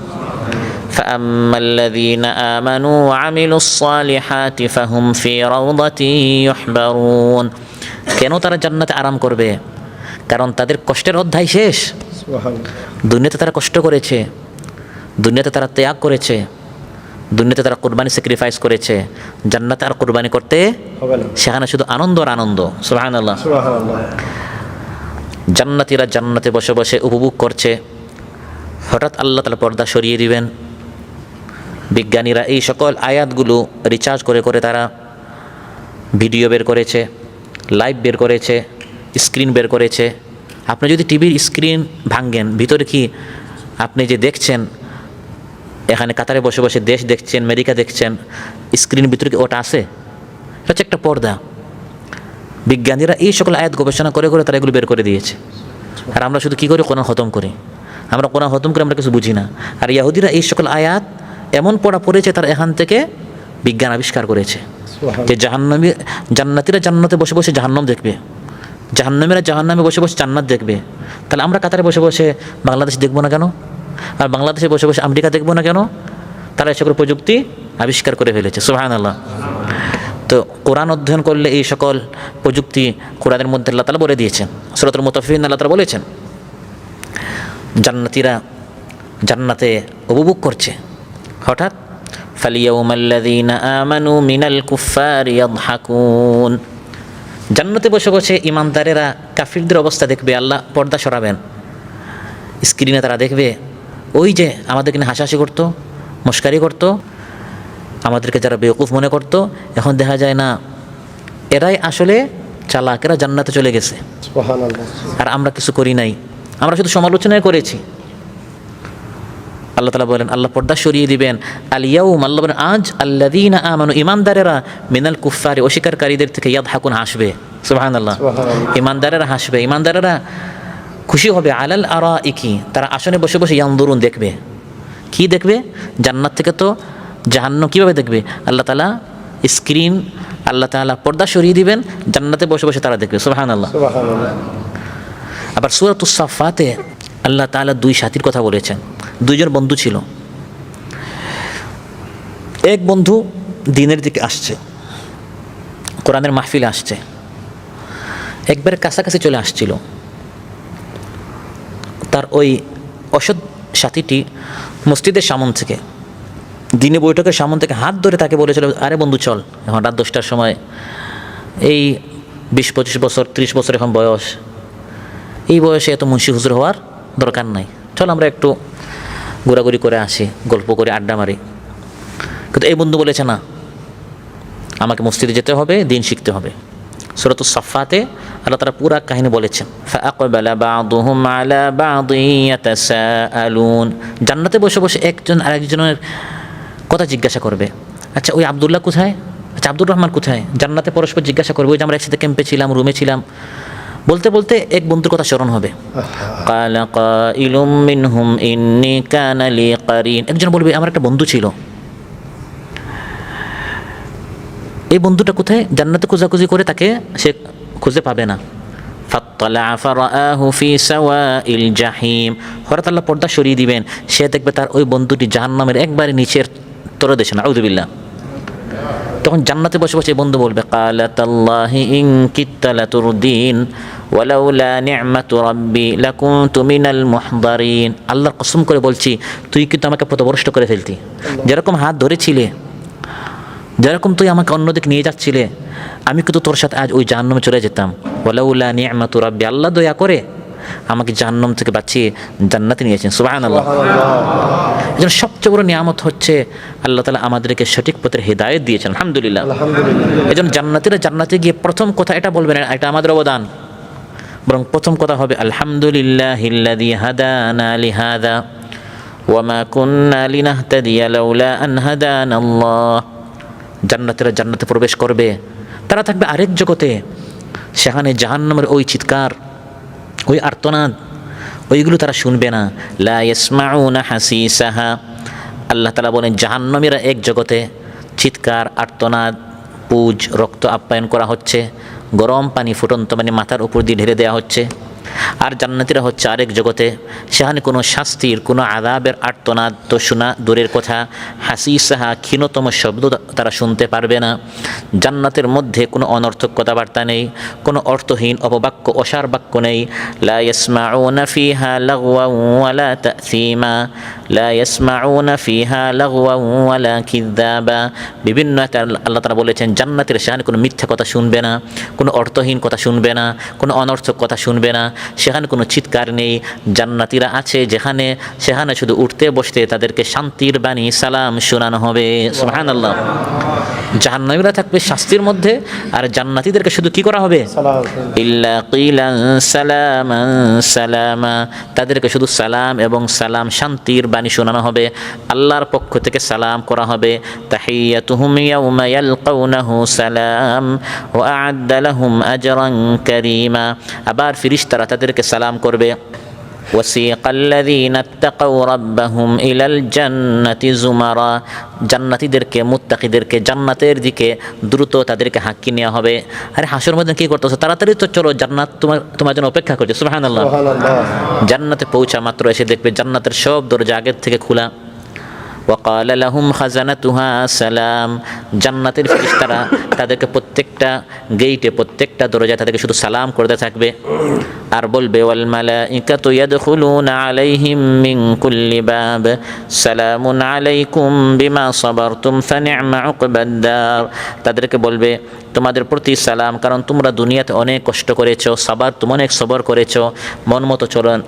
فأما الذين آمنوا وعملوا الصالحات فهم في روضة يحبرون, কেন তারা জান্নাতে আরাম করবে? কারণ তাদের কষ্টের অধ্যায় শেষ। দুনিয়াতে তারা কষ্ট করেছে, দুনিয়াতে তারা ত্যাগ করেছে, দুনিয়াতে তারা কোরবানি স্যাক্রিফাইস করেছে, জান্নাতে আর কোরবানি করতে হবে না। সেখানে শুধু আনন্দ আর আনন্দ। সুবহানাল্লাহ। সুবহানাল্লাহ। জান্নাতীরা জান্নাতে বসে বসে উপভোগ করছে, হঠাৎ আল্লাহ তাআলা পর্দা সরিয়ে দিবেন। বিজ্ঞানীরা এই সকল আয়াতগুলো রিচার্জ করে করে তারা ভিডিও বের করেছে, লাইভ বের করেছে, স্ক্রিন বের করেছে। আপনি যদি টিভির স্ক্রিন ভাঙ্গেন, ভিতরে কি আপনি যে দেখছেন, এখানে কাতারে বসে বসে দেশ দেখছেন, আমেরিকা দেখছেন, স্ক্রিন ভিতরে কি ওটা আছে? এটা হচ্ছে একটা পর্দা। বিজ্ঞানীরা এই সকল আয়াত গবেষণা করে করে তারা এগুলো বের করে দিয়েছে। আর আমরা শুধু কী করি? কোরআন খতম করি। আমরা কোরআন খতম করে আমরা কিছু বুঝি না। আর ইহুদিরা এই সকল আয়াত এমন পড়া পড়েছে, তারা এখান থেকে বিজ্ঞান আবিষ্কার করেছে যে জান্নাতীরা জান্নাতে বসে বসে জাহান্নাম দেখবে, জাহান্নামীরা জাহান্নামে বসে বসে জান্নাত দেখবে। তাহলে আমরা কাতারে বসে বসে বাংলাদেশ দেখবো না কেন? আর বাংলাদেশে বসে বসে আমেরিকা দেখবো না কেন? তারা এই সকল প্রযুক্তি আবিষ্কার করে ফেলেছে। সুবহানাল্লাহ। তো কোরআন অধ্যয়ন করলে এই সকল প্রযুক্তি কোরআনের মধ্যে আল্লাহ তাআলা বলে দিয়েছেন। সূরাতুল মুতাফফিফিন আল্লাহ তাআলা বলেছেন জান্নাতীরা জান্নাতে উপভোগ করছে, হঠাৎ ফালিয়াউমাল্লাযীনা আমানু মিনাল কুফফারি ইয়াদহাকুন। জান্নাতে বসে বসে ইমানদারেরা কাফিরদের অবস্থা দেখবে, আল্লাহ পর্দা সরাবেন। স্ক্রিনে তারা দেখবে ওই যে আমাদেরকে নিয়ে হাসাহাসি করতো, মস্কারি করতো, আমাদেরকে যারা বেওকুফ মনে করতো, এখন দেখা যায় না এরাই আসলে চালাক, এরা জান্নাতে চলে গেছে। সুবহানাল্লাহ। আর আমরা কিছু করি নাই, আমরা শুধু সমালোচনাই করেছি। আল্লাহ তাআলা বলেন, আল্লাহ পর্দা সরিয়ে দিবেন। আল ইয়াউম, আল্লাহ বলেন আজ, আল্লাযীনা আমানু, ইমানদারেরা, মিনাল কুফফারি, অস্বীকারীদের থেকে, ইয়াদহাকুন, হাসবে। সুবহানাল্লাহ। ইমানদারেরা হাসবে, ইমানদারেরা খুশি হবে। আলাল আরাইকি, তারা আসনে বসে বসে ইয়ানদুরুন, দেখবে। কি দেখবে? জান্নাত থেকে তো জাহান্নাম কীভাবে দেখবে? আল্লাহ তাআলা স্ক্রিন, আল্লাহ তাআলা পর্দা সরিয়ে দিবেন, জান্নাতে বসে বসে তারা দেখবে। সুবহানাল্লাহ। সুবহানাল্লাহ। আবার সূরাতুস সাফফাতে আল্লাহ তাআলা দুই সাথীর কথা বলেছেন। দুইজন বন্ধু ছিল। এক বন্ধু দিনের দিকে আসছে, কোরআনের মাহফিলে আসছে, একবারে কাছাকাছি চলে আসছিল। তার ওই অসৎ সাথীটি মসজিদের সামন থেকে, দিনে বৈঠকের সামন থেকে হাত ধরে তাকে বলেছিল, আরে বন্ধু চল, এখন রাত 10টার সময়, এই 20-25 বছর 30 বছর এখন বয়স, এই বয়সে এত মুন্সি হুজুর হওয়ার দরকার নাই, চল আমরা একটু ঘোরাঘুরি করে আসি, গল্প করে আড্ডা মারি। কিন্তু এই বন্ধু বলেছে না, আমাকে মসজিদে যেতে হবে, দিন শিখতে হবে। সূরাতুস সাফফাতে আল্লাহ তাআলা পুরা কাহিনী বলেছেন। ফাআকবালা বা'দুহুম আলা বা'দিন ইয়াতাসাআলুন। জান্নাতে বসে বসে একজন আরেকজনের কথা জিজ্ঞাসা করবে, আচ্ছা ওই আব্দুল্লাহ কোথায়, আচ্ছা আব্দুর রহমান কোথায়? জান্নাতে পরস্পর জিজ্ঞাসা করবে, ওই যে আমরা একসাথে ক্যাম্পে ছিলাম, রুমে ছিলাম। বলতে বলতে এক বন্ধুর কথা স্মরণ হবে। ক্বালা কাইলুম মিনহুম ইন্নী কানা লি কারিন। একজন বলবে, আমার একটা বন্ধু ছিল। এই বন্ধুটা কোথায়? জান্নাতে খোঁজাখুঁজি করে তাকে সে খুঁজে পাবে না। ফাত্তালা ফারাআহু ফি সাওয়াইল জাহিম। হঠাৎ আল্লাহ পর্দা সরিয়ে দিবেন, সে দেখবে তার ওই বন্ধুটি জাহান্নামের একবারে নিচের তলদেশে, নাউযুবিল্লাহ। তখন জান্নাতে বসে বসে বন্ধু বলবে, ক্বালাতাল্লাহি ইন কিত্তা লাতুরদিন ওয়ালাউলা নি'মাতু রাব্বি লাকুনতু মিনাল মুহদারিন। আল্লাহর কসম করে বলছি, তুই কিন্তু আমাকে পথভ্রষ্ট করে ফেলতি। যেরকম হাত ধরেছিলে, যেরকম তুই আমাকে অন্যদিকে নিয়ে যাচ্ছিলে, আমি কিন্তু তোর সাথে আজ ওই জাহান্নামে চলে যেতাম। ওয়ালাউলা নি'মাতু রাব্বি, আল্লাহ দয়া করে আমাকে জাহান্নাম থেকে বাঁচিয়ে জান্নাতে নিয়েছেন। সুবহানাল্লাহ। এজন্য সবচেয়ে বড় নিয়ামত হচ্ছে আল্লাহ তাআলা আমাদেরকে সঠিক পথের হিদায়াত দিয়েছেন। আলহামদুলিল্লাহ। এজন্য জান্নাতীরা জান্নাতে গিয়ে প্রথম কথা এটা বলবেন, এটা আমাদের অবদান, বরং প্রথম কথা হবে আলহামদুলিল্লাহিল্লাযী হাদানা লিহাযা ওয়া মা কুন্না লিনাহতাদিয়া লাউলা আন হাদানাল্লাহ। জান্নাতীরা জান্নাতে প্রবেশ করবে, তারা থাকবে আরেক জগতে, সেখানে জাহান্নামের ওই চিৎকার, ওই আর্তনাদ, ওইগুলো তারা শুনবে না। লা ইয়াসমাউনা হাসিসাহা। আল্লাহ তাআলা বলেন জাহান্নামীরা এক জগতে, চিৎকার, আর্তনাদ, পুজ, রক্ত আপ্যায়ন করা হচ্ছে, গরম পানি, ফুটন্ত পানি মাথার উপর দিয়ে ঢেলে দেওয়া হচ্ছে, আর জান্নাতীরা হচ্ছে আরেক জগতে, সেখানে কোনো শাস্তির, কোনো আযাবের আর্তনাদ তো শোনা দূরের কথা, হাসিসাহা ক্ষীণতম শব্দ তারা শুনতে পারবে না। জান্নাতের মধ্যে কোনো অনর্থক কথাবার্তা নেই, কোনো অর্থহীন অপবাক্য, অসার বাক্য নেই। লা ইয়াসমাউনা ফিহা লাগওয়ান ওয়ালা তাসীমা, লা ইয়াসমাউনা ফিহা লাগওয়ান ওয়ালা কিযাবা। বিভিন্ন আল্লাহ তাআলা বলেছেন জান্নাতের সেখানে কোনো মিথ্যা কথা শুনবে না, কোনো অর্থহীন কথা শুনবে না, কোনো অনর্থক কথা শুনবে না। সেখানে কোনো চিৎকার নেই। জান্নাতীরা আছে যেখানে, সেখানে শুধু উঠতে বসতে তাদেরকে শান্তির বাণী, সালাম শোনানো হবে। সুবহানাল্লাহ। জাহান্নামীরা থাকবে শাস্তির মধ্যে, আর জান্নাতীদেরকে শুধু কি করা হবে? ইল্লা কিলান সালামান সালামা, তাদেরকে শুধু সালাম এবং সালাম, শান্তির বাণী শোনানো হবে। আল্লাহর পক্ষ থেকে সালাম করা হবে। তাহিয়াতুহুম ইয়াউমা ইয়ালকাউনাহু সালাম ওয়া আ'আদ্দা লাহুম আজরান কারীমা। আবার ফেরেশতারা তাদেরকে সালাম করবে। وسيق الذين اتقوا ربهم إلى الجنة زمرا, জান্নাতীদেরকে, মুত্তাকিদেরকে জান্নাতের দিকে দ্রুত তাদেরকে হাঁকি নেওয়া হবে। আরে হাসর মধ্যে কি করতেছো? তাড়াতাড়ি তো চলো, জান্নাত তোমার জন্য অপেক্ষা করছে। সুবহানাল্লাহ। জান্নাতে পৌঁছা মাত্র এসে দেখবে জান্নাতের সব দরজা আগের থেকে খোলা। وقال لهم خزنتها سلام, জান্নাতের ফেরেশতারা তাদেরকে প্রত্যেকটা গেটে, প্রত্যেকটা দরজায় তাদেরকে শুধু সালাম করতে থাকবে আর বলবে ওয়াল মালাইকাতু ইয়াদখুলুনা আলাইহিম মিন কুল্লি বাব সালামুন আলাইকুম বিমা সাবারতুম ফানি'মা উকবাদ-দার। তাদেরকে বলবে তোমাদের প্রতি সালাম, কারণ তোমরা দুনিয়াতে অনেক কষ্ট করেছো, তুমি অনেক সবর করেছো, মন মতো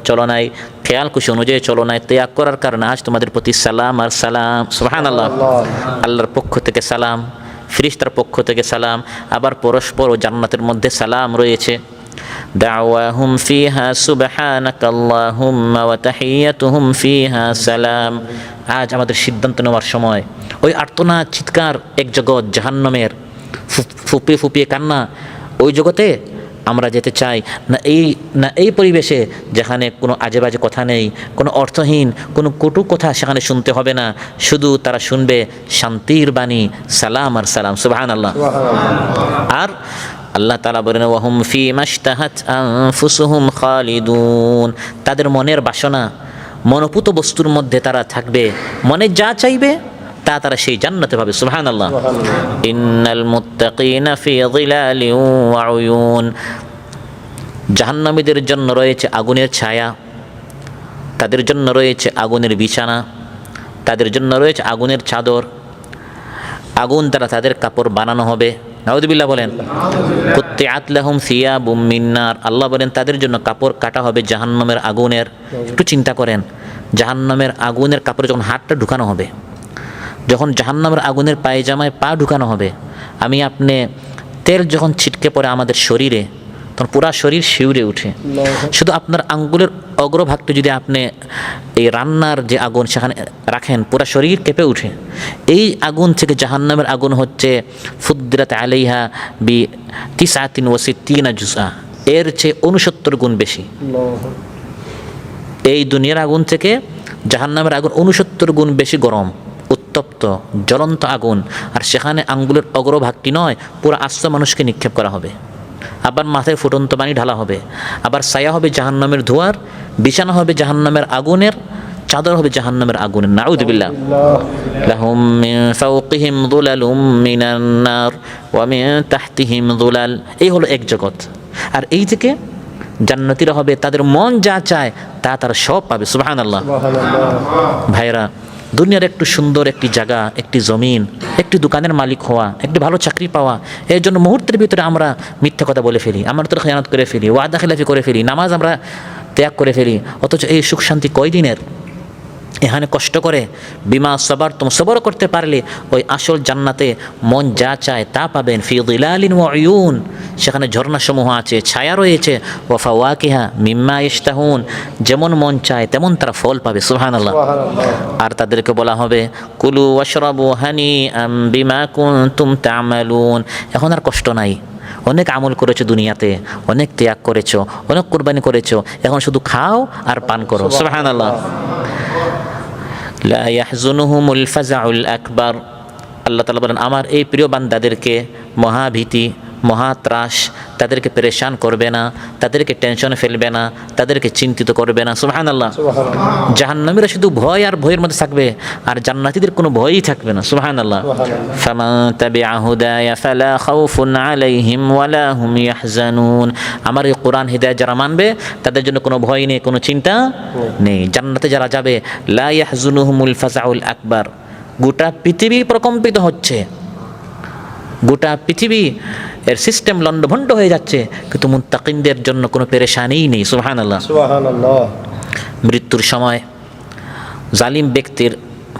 চলো নাই, খেয়াল খুশি অনুযায়ী চলো নাই, ত্যাগ করার কারণে আজ তোমাদের প্রতি সালাম আর সালাম। সুবহানাল্লাহ। আল্লাহর পক্ষ থেকে সালাম, ফেরেশতার পক্ষ থেকে সালাম, আবার পরস্পর ও জান্নাতের মধ্যে সালাম রয়েছে। দাওয়াহুম ফিহা সুবহানাকাল্লাহুম্মা ওয়া তাহিয়াতুহুম ফিহা সালাম। আজ আমাদের সিদ্ধান্ত নেওয়ার সময়। ওই আর্তনাদ, চিৎকার, এক জগৎ জাহান্নামের, ফুপিয়ে ফুপিয়ে কান্না, ওই জগতে আমরা যেতে চাই না। এই পরিবেশে যেখানে কোনো আজে বাজে কথা নেই, কোনো অর্থহীন, কোনো কটু কথা সেখানে শুনতে হবে না। শুধু তারা শুনবে শান্তির বাণী, সালাম আর সালাম। সুবহানাল্লাহ। আর আল্লাহ তাআলা বলেন ওয়াহুম ফি মাশতাহাত আনফুসুহুম খালিদুন, তাদের মনের বাসনা, মনোপুত বস্তুর মধ্যে তারা থাকবে, মনে যা চাইবে তা তারা সেই জান্নাতে পাবে। সুবহানাল্লাহ। ইন্নাল মুত্তাকিনা ফি যিলালিন ওয়া উয়ুন, জাহান্নামীদের জন্য রয়েছে আগুনের ছায়া, তাদের জন্য রয়েছে আগুনের বিছানা, তাদের জন্য রয়েছে আগুনের চাদর, আগুন দ্বারা তাদের কাপড় বানানো হবে। নাউযুবিল্লাহ বলেন। কুত্তিআত লাহুম সিয়াবুম মিন নার, আল্লাহ বলেন তাদের জন্য কাপড় কাটা হবে জাহান্নামের আগুনের। একটু চিন্তা করেন, জাহান্নামের আগুনের কাপড়ে যখন হাতটা ঢুকানো হবে, যখন জাহান্নামের আগুনের পায়জামায় পা ঢুকানো হবে, আমি আপনি তেল যখন ছিটকে পড়ে আমাদের শরীরে, তখন পুরা শরীর শিউরে উঠে। শুধু আপনার আঙ্গুলের অগ্রভাগটা যদি আপনি এই রান্নার যে আগুন সেখানে রাখেন, পুরা শরীর কেঁপে উঠে। এই আগুন থেকে জাহান্নামের আগুন হচ্ছে ফুদ্দিরাত আলাইহা বি তিসআতিন ওয়া সিত্তিনা জুজআ, এর চেয়ে 69 গুণ বেশি। এই দুনিয়ার আগুন থেকে জাহান্নামের আগুন 69 গুণ বেশি গরম, উত্তপ্ত, জ্বলন্ত আগুন। আর সেখানে আঙ্গুলের অগ্রভাগটি নয়, পুরো আস্ত মানুষকে নিক্ষেপ করা হবে। আবার মাথায় ফুটন্ত পানি ঢালা হবে, আবার ছায়া হবে জাহান্নামের ধোঁয়ার, বিছানা হবে জাহান্নামের আগুনের, চাদর হবে জাহান্নামের আগুনের। নাউযুবিল্লাহ। লাহুম মিন ফাওকিহিম যুলালুম মিনান নার ওয়া মিন তাহতিহিম যুলাল। এই হলো এক জগৎ। আর এই থেকে জান্নাতীরা হবে, তাদের মন যা চায় তা তারা সব পাবে। সুবহানাল্লাহ। ভাইরা, দুনিয়ার একটু সুন্দর একটি জায়গা, একটি জমিন, একটি দোকানের মালিক হওয়া, একটি ভালো চাকরি পাওয়া, এর জন্য মুহূর্তের ভিতরে আমরা মিথ্যা কথা বলে ফেলি, আমরা তো খেয়ানত করে ফেলি, ওয়াদা খেলাফি করে ফেলি, নামাজ আমরা ত্যাগ করে ফেলি। অথচ এই সুখ শান্তি কয়দিনের? এখানে কষ্ট করে বিমা সবার সবর করতে পারলে ওই আসল জান্নাতে মন যা চায় তা পাবেন। ফি যিলালিন ওয়া উয়ুন, সেখানে ঝর্ণাসমূহ আছে, ছায়া রয়েছে। ওয়া ফাওয়াকিহা মিম্মা ইশতাহুন, যেমন মন চায় তেমন তারা ফল পাবে। সুবহানাল্লাহ। আর তাদেরকে বলা হবে কুলু ওয়াশরাবু হানিআম বিমা কুনতুম তা'মালুন। এখন আর কষ্ট নাই, অনেক আমল করেছো দুনিয়াতে, অনেক ত্যাগ করেছো, অনেক কুরবানি করেছো, এখন শুধু খাও আর পান করো। সুবহানাল্লাহ। লা ইয়াহজুনুহুমুল ফাজাউল আকবার, আল্লাহ তাআলা বলেন আমার এই প্রিয় বান্দাদেরকে মহাভীতি, মহাত্রাস তাদেরকে পেরেশান করবে না, তাদেরকে টেনশনে ফেলবে না, তাদেরকে চিন্তিত করবে না। সুবহানাল্লাহ। জাহান্নামীরা শুধু ভয় আর ভয়ের মধ্যে থাকবে, আর জান্নাতীদের কোনো ভয়ই থাকবে না। সুবহানাল্লাহ। ফামান তাবিআ হুদায়া ফালা খাউফুন আলাইহিম ওয়ালা হুম ইয়াহজানুন। আমার এই কোরআন হিদায়াত যারা মানবে তাদের জন্য কোনো ভয় নেই, কোনো চিন্তা নেই। জান্নাতে যারা যাবে লা ইয়াহজুনুহুমুল ফাজাউল আকবার। গোটা পৃথিবী প্রকম্পিত হচ্ছে, গোটা পৃথিবী এর সিস্টেম লণ্ডভণ্ড হয়ে যাচ্ছে, কিন্তু মুত্তাকিনদের জন্য কোনো পেরেশানিই নেই। সুবহানাল্লাহ। সুবহানাল্লাহ। মৃত্যুর সময় জালিম ব্যক্তির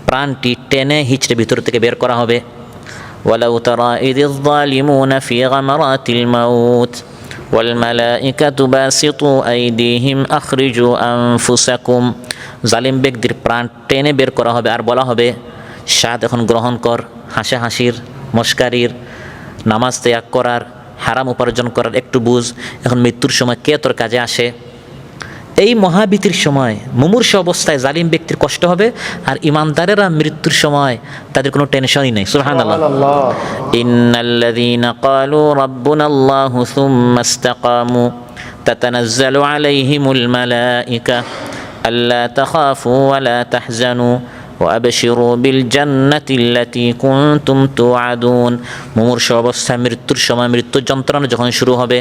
প্রাণটি টেনে হিচড়ে ভিতর থেকে বের করা হবে। ওয়ালাউ তারা ইযিয যালিমুনা ফি গামারাতিল মাউত ওয়াল মালাইকাতু বাসিতু আইদিহিম আখরিজু আনফুসাকুম। জালিম ব্যক্তির প্রাণ টেনে বের করা হবে আর বলা হবে, স্বাদ এখন গ্রহণ কর, হাসাহাসির, মস্কারির, নামাজ ত্যাগ করার, হারাম উপার্জন করার একটু বুঝ। এখন মৃত্যুর সময় কে তোর কাজে আসে? এই মহাভীতির সময় মুমূর্ষ অবস্থায় জালিম ব্যক্তির কষ্ট হবে, আর ইমানদারেরা মৃত্যুর সময় তাদের কোনো টেনশনই নেই। সুবহানাল্লাহ। ইন্নাল্লাযীনা ক্বালু রাব্বুনাল্লাহু সুম্মা ইসতাকামু তাতানাজ্জালু আলাইহিমুল মালাইকা আল্লা তাখাফু ওয়া লা তাহজানু وأبشروا بالجنة التي كنتم توعدون। মুমূর্ষ অবস্থায় মৃত্যুর সময় মৃত্যু যন্ত্রণা যখন শুরু হবে,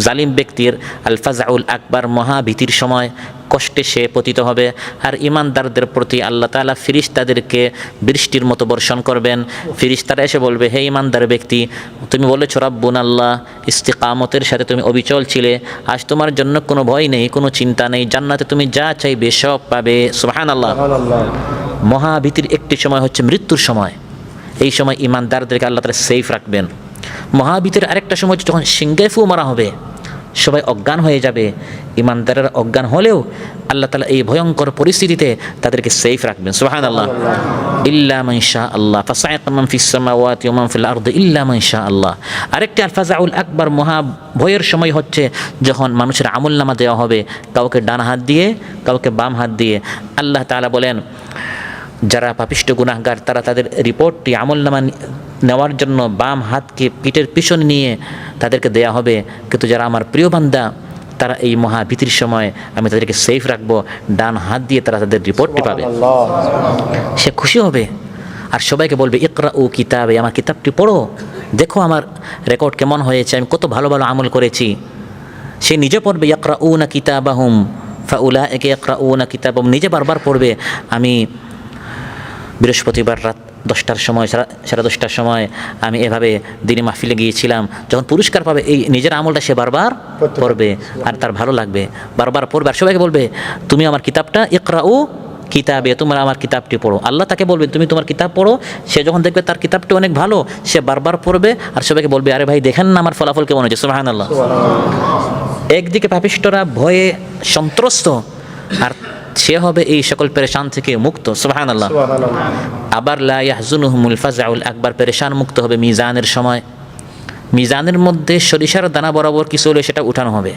জালিম ব্যক্তির আল ফাজাউল আকবার মহাভীতির সময় কষ্টে সে পতিত হবে, আর ইমানদারদের প্রতি আল্লাহ তাআলা ফিরিস্তাদেরকে বৃষ্টির মতো বর্ষণ করবেন। ফিরিস্তারা এসে বলবে, হে ইমানদার ব্যক্তি, তুমি বলেছ রাব্বুনাল্লাহ, ইস্তিকামতের সাথে তুমি অবিচল ছিলে, আজ তোমার জন্য কোনো ভয় নেই, কোনো চিন্তা নেই, জান্নাতে তুমি যা চাইবে সব পাবে। সুবহানাল্লাহ। মহাভীতির একটি সময় হচ্ছে মৃত্যুর সময়। এই সময় ইমানদারদেরকে আল্লাহ তাআলা সেফ রাখবেন। মহাভীতির আরেকটা সময় হচ্ছে যখন সিংহায় ফু মারা হবে, সবাই অজ্ঞান হয়ে যাবে। ইমানদারেরা অজ্ঞান হলেও আল্লাহ তাআলা এই ভয়ঙ্কর পরিস্থিতিতে তাদেরকে সেফ রাখবেন। সুবহানাল্লাহ। ইল্লা মান শা আল্লাহ ফাসাইকা মান ফিস সামাওয়াতি ওয়া মান ফিল আরদি ইল্লা মান শা আল্লাহ। আরেকটি আল ফাজাউল আকবার মহা ভয়ের সময় হচ্ছে যখন মানুষের আমলনামা দেওয়া হবে, কাউকে ডান হাত দিয়ে, কাউকে বাম হাত দিয়ে। আল্লাহ তাআলা বলেন, যারা পাপিষ্ঠ গুনাহগার তারা তাদের রিপোর্টটি আমলনামা নেওয়ার জন্য বাম হাতকে পিঠের পিছনে নিয়ে তাদেরকে দেয়া হবে, কিন্তু যারা আমার প্রিয় বান্দা তারা এই মহাভীতির সময় আমি তাদেরকে সেফ রাখবো, ডান হাত দিয়ে তারা তাদের রিপোর্টটি পাবে। সে খুশি হবে আর সবাইকে বলবে, ইকরাউ কিতাবে, আমার কিতাবটি পড়ো, দেখো আমার রেকর্ড কেমন হয়েছে, আমি কত ভালো ভালো আমল করেছি। সে নিজে পড়বে, ইকরাউনা কিতাবাহুম ফাউলাইকা ইকরাউনা কিতাবাহুম, নিজে বারবার পড়বে। আমি বৃহস্পতিবার রাত 10টার সময়, সাড়ে 10টার সময় আমি এভাবে দিনী মাহফিলে গিয়েছিলাম, যখন পুরস্কার পাবে এই নিজের আমলটা সে বারবার পড়বে আর তার ভালো লাগবে, বারবার পড়বে। আর সবাইকে বলবে, তুমি আমার কিতাবটা ইকরাউ কিতাবে, তোমরা আমার কিতাবটি পড়ো। আল্লাহ তাকে বলবে, তুমি তোমার কিতাব পড়ো। সে যখন দেখবে তার কিতাবটি অনেক ভালো, সে বারবার পড়বে আর সবাইকে বলবে, আরে ভাই দেখেন না আমার ফলাফল কেমন হয়েছে। সুবহানাল্লাহ। একদিকে পাপিষ্ঠরা ভয়ে সন্ত্রস্ত, আর সে হবে এই সকল পেরেশান থেকে মুক্ত। সুবহানাল্লাহ। আবার লা ইয়াহজুনুহুমুল ফাজাউল আকবার, পেরেশান মুক্ত হবে মিজানের সময়। মিজানের মধ্যে সরিষার দানা বরাবর কিছু হলে সেটা উঠানো হবে।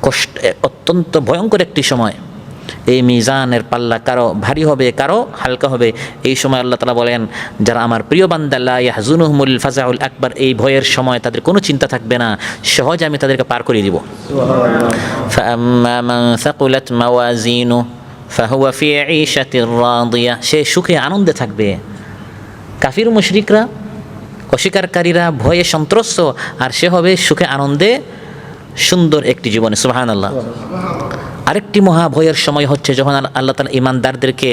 কষ্ট, অত্যন্ত ভয়ঙ্কর একটি সময়। এই মিজানের পাল্লা কারো ভারী হবে, কারো হালকা হবে। এই সময় আল্লাহ তাআলা বলেন, যারা আমার প্রিয় বান্দা লা ইয়াহজুনুহুমুল ফাজাউল আকবার, এই ভয়ের সময় তাদের কোনো চিন্তা থাকবে না, সহজে আমি তাদেরকে পার করে দিব। ফাআম্মা মান সাকুলাত মাওয়াজিনু ফাহুয়া ফি ঈশাতির রাদিয়া, সে সুখে আনন্দে থাকবে। কাফির মুশরিকরা, অস্বীকারীরা ভয়ে সন্ত্রস্ত, আর সে হবে সুখে আনন্দে সুন্দর একটি জীবনে। সুবহানাল্লাহ। আরেকটি মহা ভয়ের সময় হচ্ছে যখন আল্লাহ তাআলা ইমানদারদেরকে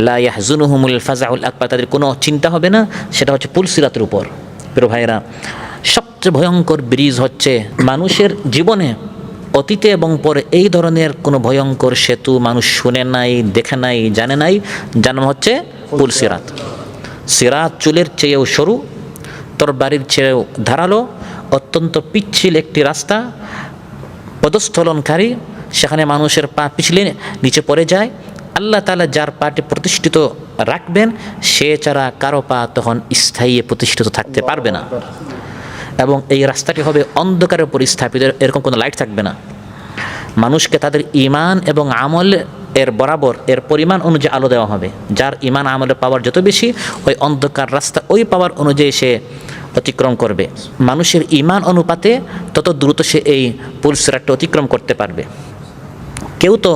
লা ইয়াহজুনুহুমুল ফাজাউল আকবার, তাদের কোনো চিন্তা হবে না, সেটা হচ্ছে পুলসিরাতের উপর। প্রিয় ভাইরা, সবচেয়ে ভয়ঙ্কর ব্রিজ হচ্ছে মানুষের জীবনে অতীতে এবং পরে এই ধরনের কোনো ভয়ঙ্কর সেতু মানুষ শুনে নাই, দেখে নাই, জানে নাই, যার নাম হচ্ছে পুলসিরাত। সিরাত চুলের চেয়েও সরু, তরবারির চেয়েও ধারালো, অত্যন্ত পিচ্ছিল একটি রাস্তা, পদস্থলনকারী, সেখানে মানুষের পা পিছলে নিচে পড়ে যায়। আল্লাহ তাআলা যার পাটি প্রতিষ্ঠিত রাখবেন, সে ছাড়া কারো পা তখন স্থায়ী প্রতিষ্ঠিত থাকতে পারবে না। এবং এই রাস্তাটি হবে অন্ধকারের উপর স্থাপিত, এরকম কোনো লাইট থাকবে না। মানুষকে তাদের ঈমান এবং আমল এর বরাবর এর পরিমাণ অনুযায়ী আলো দেওয়া হবে। যার ঈমান আমলের পাওয়ার যত বেশি, ওই অন্ধকার রাস্তা ওই পাওয়ার অনুযায়ী সে অতিক্রম করবে। মানুষের ঈমান অনুপাতে তত দ্রুত সে এই পুল সিরাতটা অতিক্রম করতে পারবে। কেউ তো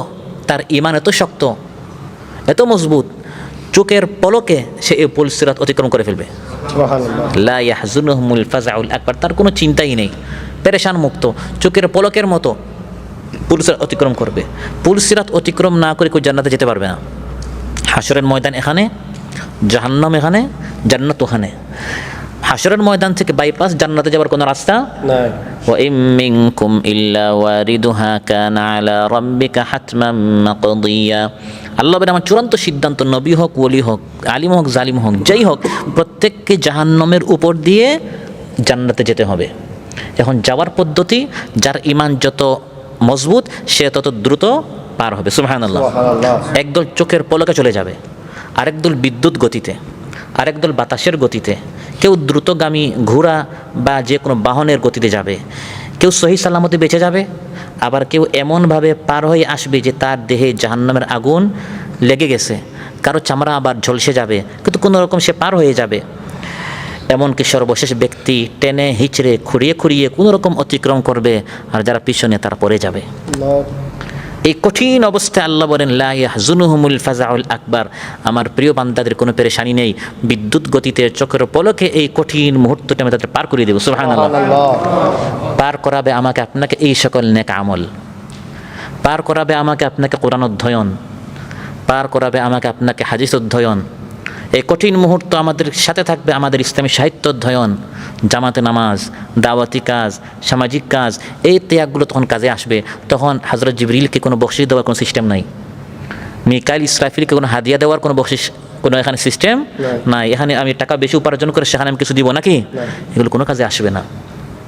তার ঈমান এত শক্ত, এত মজবুত, চোখের পলকে সে এই পুল সিরাত অতিক্রম করে ফেলবে। সুবহানাল্লাহ। লা ইয়াহজুনুহুমুল ফাজাউল আকবার, তার কোনো চিন্তাই নেই, পেরেশান মুক্ত, চোখের পলকের মতো পুল সিরাত অতিক্রম করবে। পুল সিরাত অতিক্রম না করে কেউ জান্নাতে যেতে পারবে না। হাশরের ময়দান এখানে, জাহান্নাম এখানে, জান্নাত ওখানে। হাশরের ময়দান থেকে বাইপাস জান্নাতে যাওয়ার কোনো রাস্তা নাই। وإن منكم إلا واردها كان على ربك حتما مقضيا। আল্লাহ বলেন আমার চূড়ান্ত সিদ্ধান্ত, নবী হোক, ওলি হোক, আলিম হোক, জালিম হোক, যাই হোক, প্রত্যেককে জাহান্নামের উপর দিয়ে জান্নাতে যেতে হবে। এখন যাওয়ার পদ্ধতি, যার ঈমান যত মজবুত সে তত দ্রুত পার হবে। সুবহানাল্লাহ। সুবহানাল্লাহ। একদল চোখের পলকে চলে যাবে, আরেক দল বিদ্যুৎ গতিতে, আরেক দল বাতাসের গতিতে, কেউ দ্রুতগামী ঘোড়া বা যে কোনো বাহনের গতিতে যাবে, কেউ সহি সালামতে বেঁচে যাবে, আবার কেউ এমনভাবে পার হয়ে আসবে যে তার দেহে জাহান্নামের আগুন লেগে গেছে, কারো চামড়া আবার ঝলসে যাবে, কিন্তু কোনো রকম সে পার হয়ে যাবে। এমনকি সর্বশেষ ব্যক্তি টেনে হিচড়ে খুঁড়িয়ে খুঁড়িয়ে কোনো রকম অতিক্রম করবে, আর যারা পিছনে তারা পড়ে যাবে। এই কঠিন অবস্থায় আল্লাহ বলেন লা ইয়াহজুনুহুমুল ফাজাউল আকবার, আমার প্রিয় বান্দাদের কোনো পেরেশানি নেই, বিদ্যুৎ গতিতে চোখের পলকে এই কঠিন মুহূর্তটা আমি তাদের পার করে দেব। সুবহানাল্লাহ। পার করাবে আমাকে আপনাকে এই সকল নেক আমল, পার করাবে আমাকে আপনাকে কোরআন অধ্যয়ন, পার করাবে আমাকে আপনাকে হাদিস অধ্যয়ন। এই কঠিন মুহূর্ত আমাদের সাথে থাকবে আমাদের ইসলামী সাহিত্য অধ্যয়ন, জামাতে নামাজ, দাওয়াতি কাজ, সামাজিক কাজ। এই ত্যাগগুলো তখন কাজে আসবে। তখন হযরত জিবরিলকে কোনো বকশিশ দেওয়ার কোনো সিস্টেম নাই, মিকাইল ইসরাফিলকে কোনো হাদিয়া দেওয়ার কোনো বকশিশ, কোনো এখানে সিস্টেম নাই। এখানে আমি টাকা বেশি উপার্জন করে সেখানে আমি কিছু দিব নাকি, এগুলো কোনো কাজে আসবে না।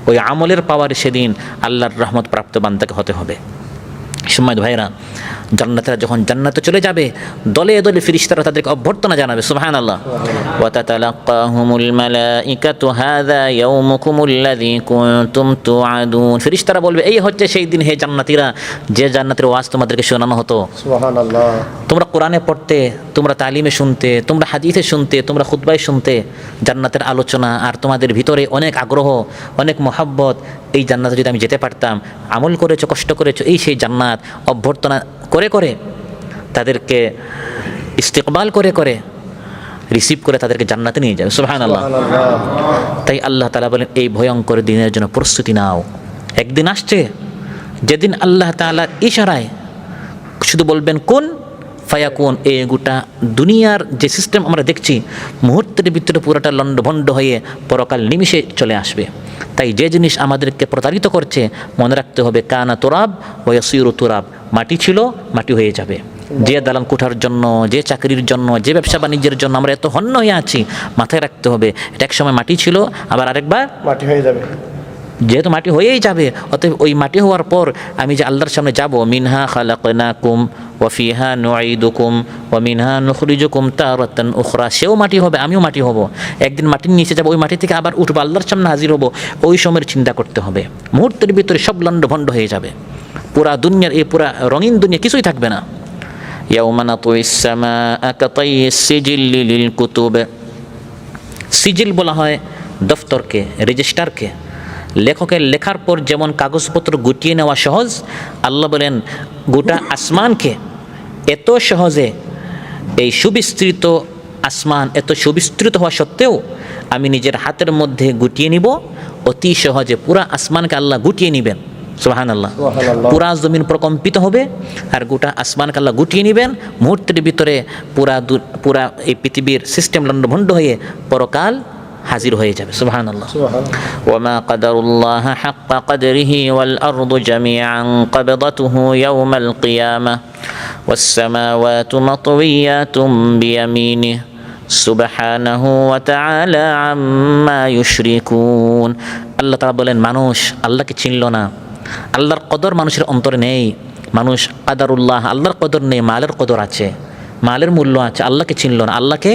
ওই আমলের পাওয়ারে সেদিন আল্লাহর রহমত প্রাপ্ত বান্দাকে হতে হবে। সম্মানিত ভাইরা, জান্নাতীরা যখন জান্নাতে চলে যাবে, দলে দলে ফেরেশতারা তাদেরকে অভ্যর্থনা জানাবে। সুবহানাল্লাহ। ওয়া তাতালাক্কাহুমুল মালাইকাতু হাযা ইয়াউমুকুমুল্লাযী কুনতুম তুআদুন। ফেরেশতারা বলবে এই হচ্ছে সেই দিন হে জান্নাতীরা, যে জান্নাতের ওয়াজ তোমাদেরকে শোনানো হতো। সুবহানাল্লাহ। তোমরা কোরআনে পড়তে, তোমরা তালিমে শুনতে, তোমরা হাদিসে শুনতে, তোমরা খুতবায় শুনতে, জান্নাতের আলোচনা, আর তোমাদের ভিতরে অনেক আগ্রহ, অনেক মহাব্বত। এই জান্নাতে যদি আমি যেতে পারতাম, আমল করেছো, কষ্ট করেছো, এই সেই জান্নাত। অভ্যর্থনা করে করে তাদেরকে ইস্তেকবাল করে করে রিসিভ করে তাদেরকে জান্নাতে নিয়ে যাবে। সুবহানাল্লাহ। তাই আল্লাহ তাআলা বলেন এই ভয়ঙ্কর দিনের জন্য প্রস্তুতি নাও। একদিন আসছে যেদিন আল্লাহ তাআলার ইশারায় শুধু বলবেন কোন ফায়াকুন, এই গোটা দুনিয়ার যে সিস্টেম আমরা দেখছি মুহূর্তের ভিতরে পুরোটা লণ্ডভণ্ড হয়ে পরকাল নিমিষে চলে আসবে। তাই যে জিনিস আমাদেরকে প্রতারিত করছে মনে রাখতে হবে, কানা তুরাব ওয়া ইয়াসিরু তুরাব, মাটি ছিল মাটি হয়ে যাবে। যে দালান কোঠার জন্য, যে চাকরির জন্য, যে ব্যবসা বাণিজ্যের জন্য আমরা এত হন্য হয়ে আছি, মাথায় রাখতে হবে এটা এক সময় মাটি ছিল, আবার আরেকবার মাটি হয়ে যাবে। যেহেতু মাটি হয়েই যাবে, অতএব ওই মাটি হওয়ার পর আমি যে আল্লাহর সামনে যাব, মিনহা খালাকনাকুম ওয়া ফিহা নুঈদুকুম ওয়া মিনহা নুখরিজুকুম তারাতান উখরা, সেও মাটি হবে, আমিও মাটি হব। একদিন মাটির নিচে যাব, ওই মাটি থেকে আবার উঠবো, আল্লাহর সামনে হাজির হব। ওই সময়ের চিন্তা করতে হবে। মুহূর্তের ভিতরে সব লণ্ডভণ্ড হয়ে যাবে, পুরা দুনিয়ার এই পুরা রঙিন দুনিয়া কিছুই থাকবে না। ইয়াউমা নাতুইস সামাআ কাতাইয়িস সিজিল্লি লিল কুতুব, সিজিল বলা হয় দফতরকে, রেজিস্টারকে। লেখকের লেখার পর যেমন কাগজপত্র গুটিয়ে নেওয়া সহজ, আল্লাহ বলেন গোটা আসমানকে এত সহজে, এই সুবিস্তৃত আসমান এত সুবিস্তৃত হওয়া সত্ত্বেও আমি নিজের হাতের মধ্যে গুটিয়ে নিব। অতি সহজে পুরা আসমানকে আল্লাহ গুটিয়ে নেবেন। সুবহানাল্লাহ। পুরা জমিন প্রকম্পিত হবে আর গোটা আসমানকে আল্লাহ গুটিয়ে নেবেন। মুহূর্তের ভিতরে পুরা এই পৃথিবীর সিস্টেম লণ্ডভণ্ড হয়ে পরকাল হাজির হয়ে যাবে। সুবহানাল্লাহ। ওয়ামা কাদারুল্লাহ হাক্কা কদরিহি ওয়াল আরদু জামিআন কবদাতুহু ইয়াওমাল কিয়ামাহ ওয়াস সামাওয়াতু মাতওয়িয়াতুম বিয়ামিনিহি সুবহানাহু ওয়া তাআলা আম্মা ইউশরিকুন। আল্লাহ তাআলা বলেন মানুষ আল্লাহকে চিনল না, আল্লাহর কদর মানুষের অন্তরে নেই। মানুষ কাদারুল্লাহ, আল্লাহর কদর নেই, মালের কদর আছে, মালের মূল্য আছে, আল্লাহকে চিনল না। আল্লাহকে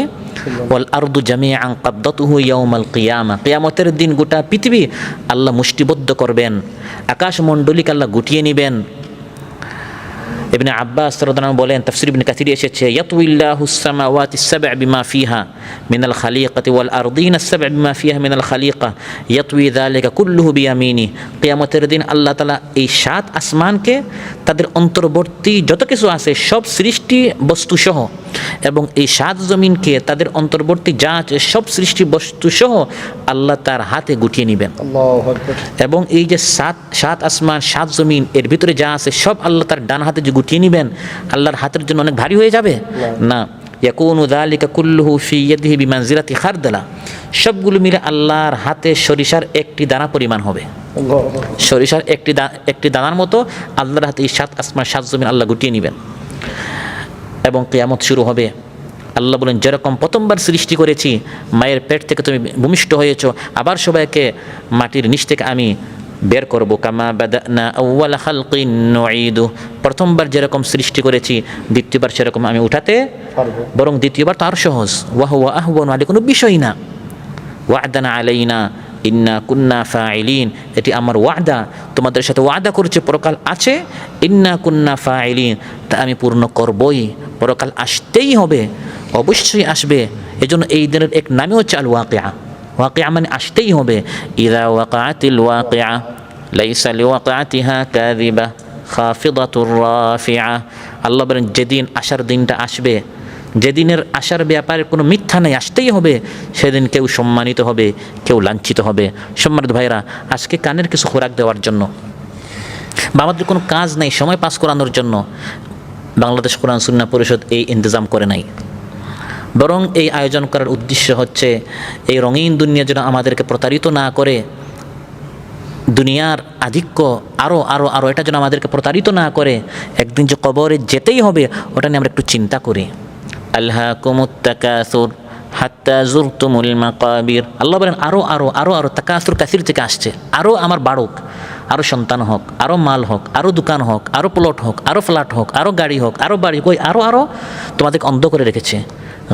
ওয়াল আরদু জামিআন কবদাতুহু ইয়াওমাল কিয়ামা, কিয়ামতের দিন গোটা পৃথিবী আল্লাহ মুষ্টিবদ্ধ করবেন, আকাশমণ্ডলীকে আল্লাহ গুটিয়ে নেবেন। ইবনে আব্বাস রাদিয়াল্লাহু আনহু বলেন, তাফসীর ইবনে কাসির এসেছে, ইয়াতুইল্লাহুস সামাওয়াতিস সাব'আ বিমা ফিহা মিনাল খালিকাতি ওয়াল আরদিনাস সাব'আ বিমা ফিহা মিনাল খালিকা ইয়াতুই যালিকা কুল্লুহু বিয়ামিনি। কিয়ামতের দিন আল্লাহ তাআলা এই 7 আসমানকে তাদের অন্তর্বর্তী যত কিছু আছে সব সৃষ্টি বস্তু সহ, এবং এই 7 জমিনকে তাদের অন্তর্বর্তী যা আছে সব সৃষ্টি বস্তু সহ আল্লাহ তার হাতে গুটিয়ে নেবেন। আল্লাহু আকবার। এবং এই যে 7 আসমান 7 জমিন এর ভিতরে যা আছে সব আল্লাহ তার ডান হাতে যে গুটিয়ে নেবেন, আল্লাহর হাতের জন্য অনেক ভারী হয়ে যাবে না। ইয়াকুনু যালিকা কুল্লুহু ফি ইয়াদিহি বিমানজিলাতি খারদালা। সবগুলো মিলে আল্লাহর হাতে সরিষার একটি দানা পরিমাণ হবে। সরিষার একটি দানার মতো আল্লাহর হাতে এই 7 আসমান 7 জমিন আল্লাহ গুটিয়ে নেবেন। এবং কিয়ামত শুরু হবে। আল্লাহ বলেন, যেরকম প্রথমবার সৃষ্টি করেছি, মায়ের পেট থেকে তুমি ভূমিষ্ঠ হয়েছো, আবার সবাইকে মাটির নিচ থেকে আমি বের করব। কামা বাদানা আউওয়ালা খালকিন নুঈদু। প্রথমবার যেরকম সৃষ্টি করেছি দ্বিতীয়বার সেরকম আমি উঠাতে পারবো। বরং দ্বিতীয়বার তো আরও সহজ। ওয়া হুয়া আহওয়ানু আলাইহি, কোনো বিষয় না। ওয়া'দানা আলাইনা ইন্না কুন্না ফাইলিন। এটি আমার ওয়াদা, তোমাদের সাথে ওয়াদা করছে, পরকাল আছে। ইন্না কুন্না ফাইলিন, তা আমি পূর্ণ করবই। পরকাল আসতেই হবে, অবশ্যই আসবে। এজন্য এই দিনের এক নামই হচ্ছে আল ওয়াকিয়া। ওয়াকিয়া মানে আসতেই হবে। ইযা ওয়াকাআতিল ওয়াকিয়া লাইসা লিওয়াকাআতিহা কাযিবা খাফিদাতুর রাফিআ। আল্লাহ বলেন, যেদিন আসার দিনটা আসবে, যেদিনের আসার ব্যাপারে কোনো মিথ্যা নেই, আসতেই হবে, সেদিন কেউ সম্মানিত হবে, কেউ লাঞ্ছিত হবে। সম্মানিত ভাইরা, আজকে কানের কিছু খোরাক দেওয়ার জন্য বা আমাদের কোনো কাজ নেই সময় পাস করানোর জন্য বাংলাদেশ কোরআন সুন্নাহ পরিষদ এই ইন্তজাম করে নাই। বরং এই আয়োজন করার উদ্দেশ্য হচ্ছে এই রঙিন দুনিয়া যেন আমাদেরকে প্রতারিত না করে, দুনিয়ার আধিক্য আরও আরও আরও এটা যেন আমাদেরকে প্রতারিত না করে। একদিন যে কবরে যেতেই হবে ওটা নিয়ে আমরা একটু চিন্তা করি। আলহাকুমুত তাকাসুর হাত্তা যুরতুমুল মাকাবির। আল্লাহ বলেন, আরও আরও আরও আরও, তাকাসুর কাসির থেকে আসছে, আরও আমার বাড়ুক, আরও সন্তান হোক, আরও মাল হোক, আরও দোকান হোক, আরও প্লট হোক, আরও ফ্ল্যাট হোক, আরও গাড়ি হোক, আরও বাড়ি, কই আরও আরও তোমাদেরকে অন্ধ করে রেখেছে,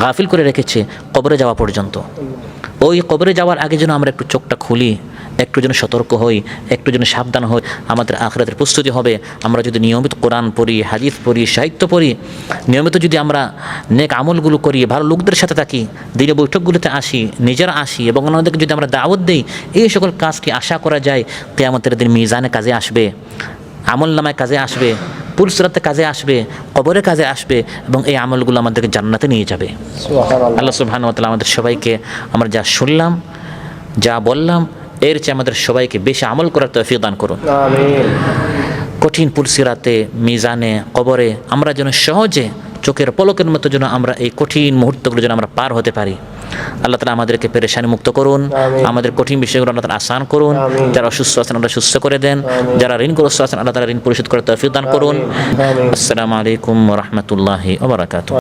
গাফিল করে রেখেছে কবরে যাওয়া পর্যন্ত। ওই কবরে যাওয়ার আগে যেন আমরা একটু চোখটা খুলি, একটু যেন সতর্ক হই, একটু যেন সাবধান হই, আমাদের আখিরাতের প্রস্তুতি হবে। আমরা যদি নিয়মিত কোরআন পড়ি, হাদিস পড়ি, সাহিত্য পড়ি, নিয়মিত যদি আমরা নেক আমলগুলো করি, ভালো লোকদের সাথে থাকি, দিনে বৈঠকগুলোতে আসি, নিজেরা আসি এবং অন্যদেরকে যদি আমরা দাওয়াত দিই, এই সকল কাজটি আশা করা যায় কিয়ামতের দিন মিজানে কাজে আসবে, আমল নামায় কাজে আসবে, পুরসরাতে কাজে আসবে, কবরে কাজে আসবে, এবং এই আমলগুলো আমাদেরকে জান্নাতে নিয়ে যাবে। আল্লাহ সুবহানাহু ওয়া তাআলা আমাদের সবাইকে আমরা যা শুনলাম, যা বললাম, এর চেয়ে আমাদের সবাইকে বেশি আমল করার তৌফিক দান করুন। আমিন। কঠিন পুলসিরাতে, মিজানে, কবরে আমরা যেন সহজে চোখের পলকের মতো যেন আমরা এই কঠিন মুহূর্তগুলো যেন আমরা পার হতে পারি। আল্লাহ তাআলা আমাদেরকে পেরেশানি মুক্ত করুন, আমাদের কঠিন বিষয়গুলো আল্লাহ তাআলা আসান করুন। যারা অসুস্থ আছেন আল্লাহ সুস্থ করে দেন, যারা ঋণগ্রস্ত আছেন আল্লাহ তাআলা ঋণ পরিশোধ করার তৌফিক দান করুন। আসসালামু আলাইকুম ওয়া রাহমাতুল্লাহি ওয়া বারাকাতুহু।